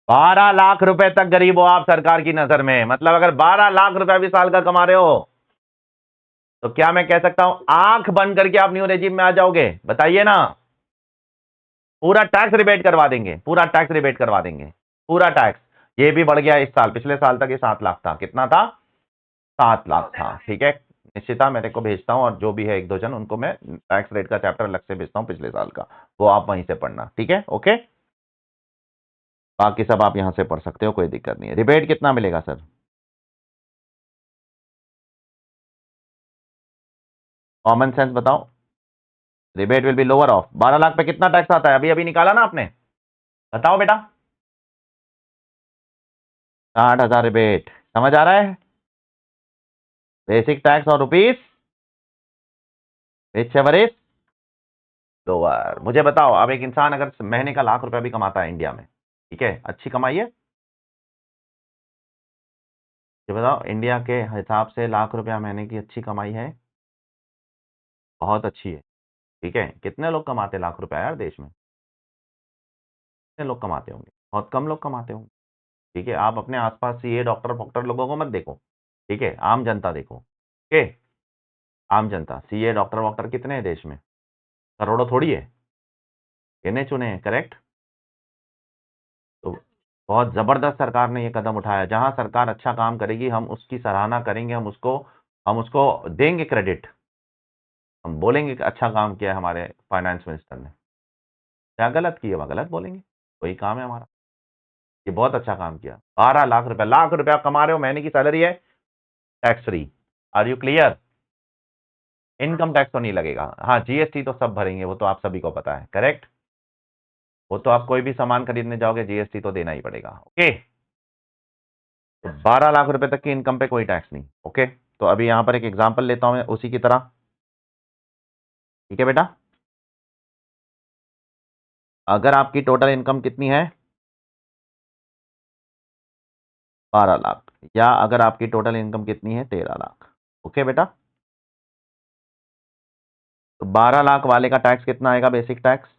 12 लाख रुपए तक गरीब हो आप सरकार की नजर में, मतलब अगर 12 लाख रुपया भी साल का कमा रहे हो तो क्या मैं कह सकता हूं आंख बंद करके आप न्यू रेजिम में आ जाओगे? बताइए ना। पूरा टैक्स रिबेट करवा देंगे, पूरा टैक्स रिबेट करवा देंगे, पूरा टैक्स। ये भी बढ़ गया इस साल, पिछले साल तक ये 7 लाख था, कितना था? 7 लाख था, ठीक है। निश्चिता मेरे को भेजता हूं, और जो भी है एक दो जन उनको मैं टैक्स रेट का चैप्टर अलग से भेजता हूं पिछले साल का, वो आप वहीं से पढ़ना, ठीक है, ओके। बाकी सब आप यहां से पढ़ सकते हो, कोई दिक्कत नहीं है। रिबेट कितना मिलेगा सर? कॉमन सेंस बताओ। Rebate will be lower of 12 lakh पे कितना टैक्स आता है? अभी अभी निकाला ना आपने, बताओ बेटा। 60,000 रिबेट, समझ आ रहा है? बेसिक टैक्स और rupees which ever is lower. मुझे बताओ, अब एक इंसान अगर महीने का 1 लाख रुपया भी कमाता है इंडिया में, ठीक है, अच्छी कमाई है, ये बताओ इंडिया के हिसाब से 1 लाख रुपया महीने की अच्छी कमाई है? बहुत अच्छी है, ठीक है। कितने लोग कमाते 1 लाख रुपया यार देश में? कितने लोग कमाते होंगे? बहुत कम लोग कमाते होंगे, ठीक है। आप अपने आसपास सीए डॉक्टर फॉक्टर लोगों को मत देखो, ठीक है, आम जनता देखो, ठीक है। आम जनता, सीए डॉक्टर वॉक्टर कितने हैं देश में? करोड़ों थोड़ी है, गिने चुने हैं, करेक्ट। तो बहुत जबरदस्त सरकार ने ये कदम उठाया, जहां सरकार अच्छा काम करेगी हम उसकी सराहना करेंगे, हम उसको देंगे क्रेडिट, हम बोलेंगे कि अच्छा काम किया है हमारे फाइनेंस मिनिस्टर ने। क्या गलत किया वह गलत बोलेंगे, वही काम है हमारा। ये बहुत अच्छा काम किया। 12 लाख रुपया कमा रहे हो, महीने की सैलरी है, tax free. Are you clear? Income tax तो नहीं लगेगा। हाँ, जीएसटी तो सब भरेंगे, वो तो आप सभी को पता है, करेक्ट। वो तो आप कोई भी सामान खरीदने जाओगे, जीएसटी तो देना ही पड़ेगा। ओके, तो 12 लाख रुपए तक की इनकम पे कोई टैक्स नहीं। ओके, तो अभी यहां पर एक एग्जांपल लेता हूं मैं उसी की तरह। ठीक है बेटा, अगर आपकी टोटल इनकम कितनी है, 12 लाख, या अगर आपकी टोटल इनकम कितनी है, 13 लाख। ओके बेटा, तो 12 लाख वाले का टैक्स कितना आएगा, बेसिक टैक्स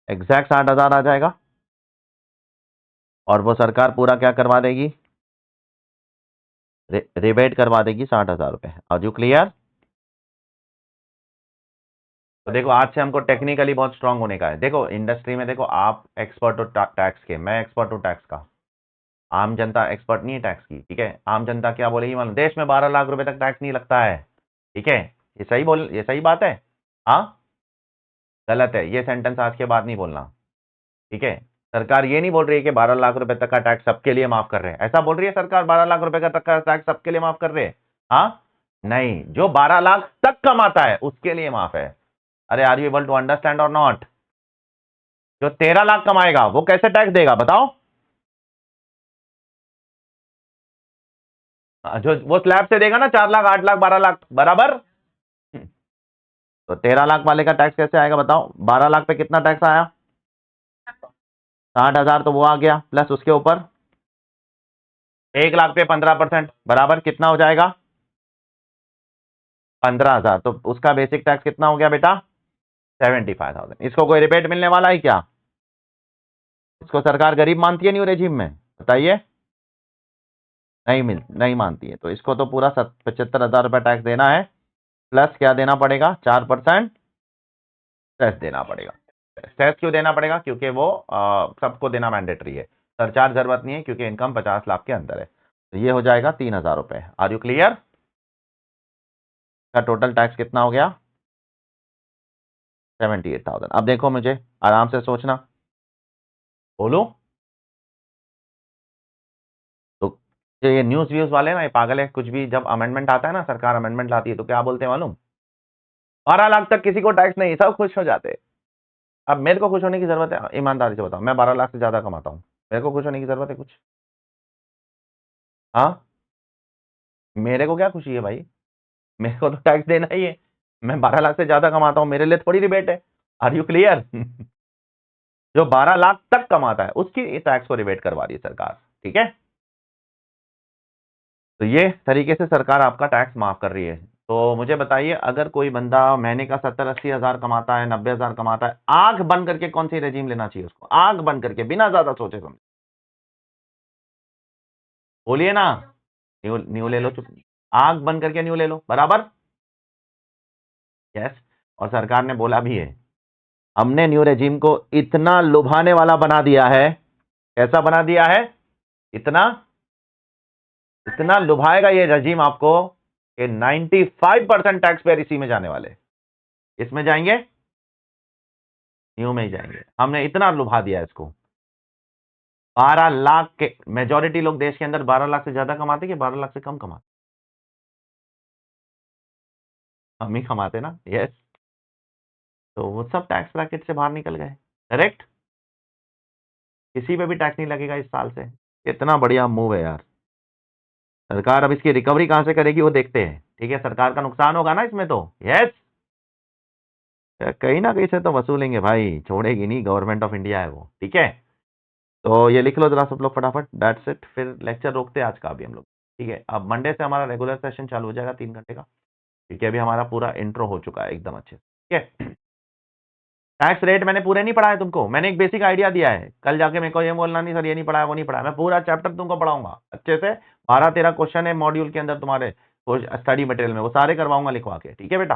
एग्जैक्ट 60,000 आ जाएगा, और वो सरकार पूरा क्या करवा देगी, रिबेट करवा देगी 60,000 रुपए। Are you clear? तो देखो, आज से हमको टेक्निकली बहुत स्ट्रांग होने का है। देखो इंडस्ट्री में, देखो आप एक्सपर्ट हो टैक्स के, मैं एक्सपर्ट हूँ टैक्स का, आम जनता एक्सपर्ट नहीं है टैक्स की। ठीक है, आम जनता क्या बोलेगी मालूम, देश में 12 लाख रुपए तक टैक्स नहीं लगता है। ठीक है, ये सही बात है? हाँ, गलत है, ये सेंटेंस आज के बाद नहीं बोलना। ठीक है, सरकार ये नहीं बोल रही है कि 12 लाख रुपए तक का टैक्स सबके लिए माफ कर रहे हैं। ऐसा बोल रही है सरकार 12 लाख रुपए का तक का टैक्स सबके लिए माफ कर रहे हैं? हाँ, नहीं, जो 12 लाख तक कमाता है उसके लिए माफ है। अरे are you able to understand और नॉट? जो 13 लाख कमाएगा वो कैसे टैक्स देगा बताओ? जो वो स्लैब से देगा ना, 4 लाख, 8 लाख, 12 लाख बराबर। तो 13 लाख वाले का टैक्स कैसे आएगा बताओ? 12 लाख पे कितना टैक्स आया? 60,000, तो वो आ गया, प्लस उसके ऊपर 1 लाख पे 15% बराबर कितना हो जाएगा? 15,000। तो उसका बेसिक टैक्स कितना हो गया बेटा? 75,000। इसको कोई रिबेट मिलने वाला है क्या? इसको सरकार गरीब मानती है न्यू रेजिम में? बताइए। नहीं मानती है, तो इसको तो पूरा 75,000 रुपया टैक्स देना है, प्लस क्या देना पड़ेगा, 4% सेस देना पड़ेगा। सेस क्यों देना पड़ेगा? क्योंकि वो सबको देना मैंडेटरी है, सरचार्ज जरूरत नहीं है, क्योंकि इनकम 50 लाख के अंदर है। तो ये हो जाएगा 3,000 रुपए। Are you clear? का टोटल टैक्स कितना हो गया? 78,000। अब देखो, मुझे आराम से सोचना, बोलो। तो ये न्यूज व्यूज वाले ना, ये पागल है, कुछ भी जब अमेंडमेंट आता है ना, सरकार अमेंडमेंट लाती है, तो क्या बोलते हैं मालूम? 12 लाख तक किसी को टैक्स नहीं, सब खुश हो जाते हैं। अब मेरे को खुश होने की जरूरत है? ईमानदारी से बताओ, मैं 12 लाख से ज्यादा कमाता हूँ, मेरे को खुश होने की जरूरत है कुछ? हाँ, मेरे को क्या खुशी है भाई, मेरे को तो टैक्स देना ही है। मैं 12 लाख से ज्यादा कमाता हूं, मेरे लिए थोड़ी रिबेट है। Are you clear? जो 12 लाख तक कमाता है उसकी टैक्स को रिबेट करवा रही है सरकार। ठीक है, तो ये तरीके से सरकार आपका टैक्स माफ कर रही है। तो मुझे बताइए, अगर कोई बंदा महीने का 70-80 हजार कमाता है, 90,000 कमाता है, आंख बंद करके कौन सी रेजीम लेना चाहिए उसको? आंख बंद करके, बिना ज्यादा सोचे समझे, बोलिए ना। न्यू न्यू ले लो, चुप, आंख बंद करके न्यू ले लो, बराबर। यस, और सरकार ने बोला भी है, हमने न्यू रेजिम को इतना लुभाने वाला बना दिया है। कैसा बना दिया है? इतना इतना लुभाएगा ये रेजिम आपको कि 95% टैक्स पेयर इसी में जाने वाले। इसमें जाएंगे, न्यू में ही जाएंगे। हमने इतना लुभा दिया इसको। 12 लाख के मेजोरिटी लोग देश के अंदर 12 लाख से ज्यादा कमाते कि 12 लाख से कम कमाते? हम ही कमाते ना। यस, तो वो सब टैक्स ब्रैकेट से बाहर निकल गए, करेक्ट। किसी पे भी टैक्स नहीं लगेगा इस साल से। इतना बढ़िया मूव है यार। सरकार अब इसकी रिकवरी कहां से करेगी वो देखते हैं। ठीक है, सरकार का नुकसान होगा ना इसमें तो। यस, कहीं ना कहीं से तो वसूलेंगे भाई, छोड़ेगी नहीं, गवर्नमेंट ऑफ इंडिया है वो। ठीक है, तो ये लिख लो जरा सब लोग फटाफट, दैट्स इट। फिर लेक्चर रोकते हैं आज का अभी हम लोग। ठीक है, अब मंडे से हमारा रेगुलर सेशन चालू हो जाएगा 3 घंटे का। ठीक है, अभी हमारा पूरा इंट्रो हो चुका है एकदम अच्छे से। ठीक है, टैक्स रेट मैंने पूरे नहीं पढ़ाए तुमको, मैंने एक बेसिक आइडिया दिया है। कल जाके मेरे को ये बोलना नहीं सर ये नहीं पढ़ाया वो नहीं पढ़ाया, मैं पूरा चैप्टर तुमको पढ़ाऊंगा अच्छे से। 12-13 क्वेश्चन है मॉड्यूल के अंदर तुम्हारे स्टडी मटेरियल में, वो सारे करवाऊंगा लिखवा के। ठीक है बेटा,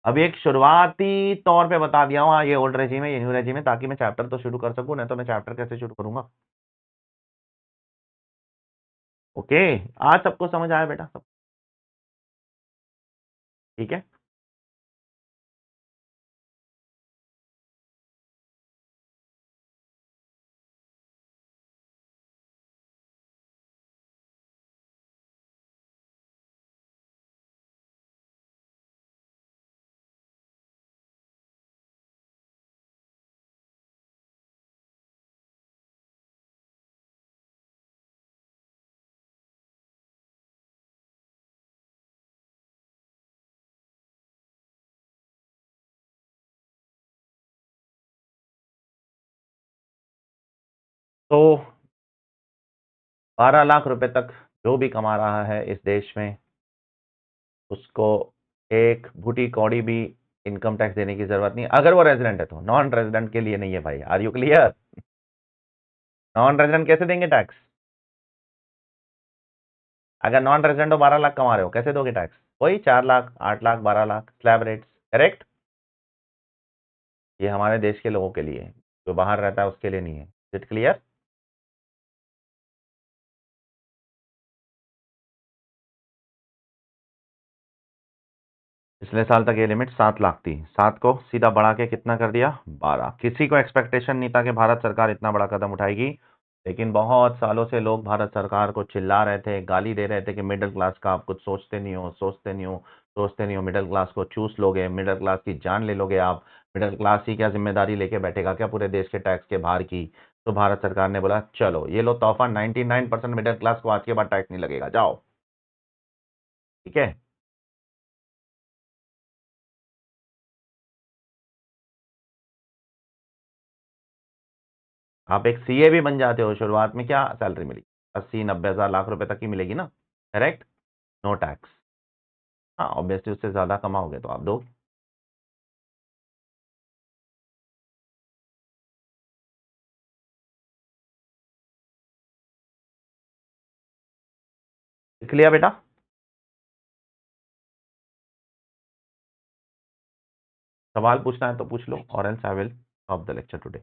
अभी एक शुरुआती तौर पे बता दिया हूँ, हाँ ये ओल्ड रेजिम है, ये न्यू रेजिम है, ताकि मैं चैप्टर तो शुरू कर सकूं, नहीं तो मैं चैप्टर कैसे शुरू करूंगा? ओके, आज सबको समझ आया बेटा सब? ठीक है। तो 12 लाख रुपए तक जो भी कमा रहा है इस देश में, उसको एक भूटी कौड़ी भी इनकम टैक्स देने की जरूरत नहीं, अगर वो रेजिडेंट है तो। नॉन रेजिडेंट के लिए नहीं है भाई। Are you clear? Non resident कैसे देंगे टैक्स? अगर नॉन रेजिडेंट हो, 12 लाख कमा रहे हो, कैसे दोगे टैक्स? वही 4 lakh, 8 lakh, 12 lakh slab rates. Correct? ये हमारे देश के लोगों के लिए है, जो बाहर रहता है उसके लिए नहीं है। It clear? पिछले साल तक ये लिमिट 7 लाख थी, 7 को सीधा बढ़ा के कितना कर दिया? 12। किसी को एक्सपेक्टेशन नहीं था कि भारत सरकार इतना बड़ा कदम उठाएगी, लेकिन बहुत सालों से लोग भारत सरकार को चिल्ला रहे थे, गाली दे रहे थे कि मिडिल क्लास का आप कुछ सोचते नहीं हो, सोचते नहीं हो, सोचते नहीं हो। मिडिल क्लास को चूस लोगे, मिडिल क्लास की जान ले लोगे आप। मिडिल क्लास ही क्या जिम्मेदारी लेके बैठेगा क्या पूरे देश के टैक्स के भार की? तो भारत सरकार ने बोला चलो ये लो तोहफा, 99% मिडिल क्लास को आज के बाद टैक्स नहीं लगेगा, जाओ। ठीक है? आप एक सीए भी बन जाते हो, शुरुआत में क्या सैलरी मिली? 80-90 हज़ार लाख रुपए तक ही मिलेगी ना। करेक्ट? No tax. हाँ, ऑब्वियसली उससे ज्यादा कमाओगे तो आप दो। लिख लिया बेटा? सवाल पूछना है तो पूछ लो, और else I will stop the lecture today.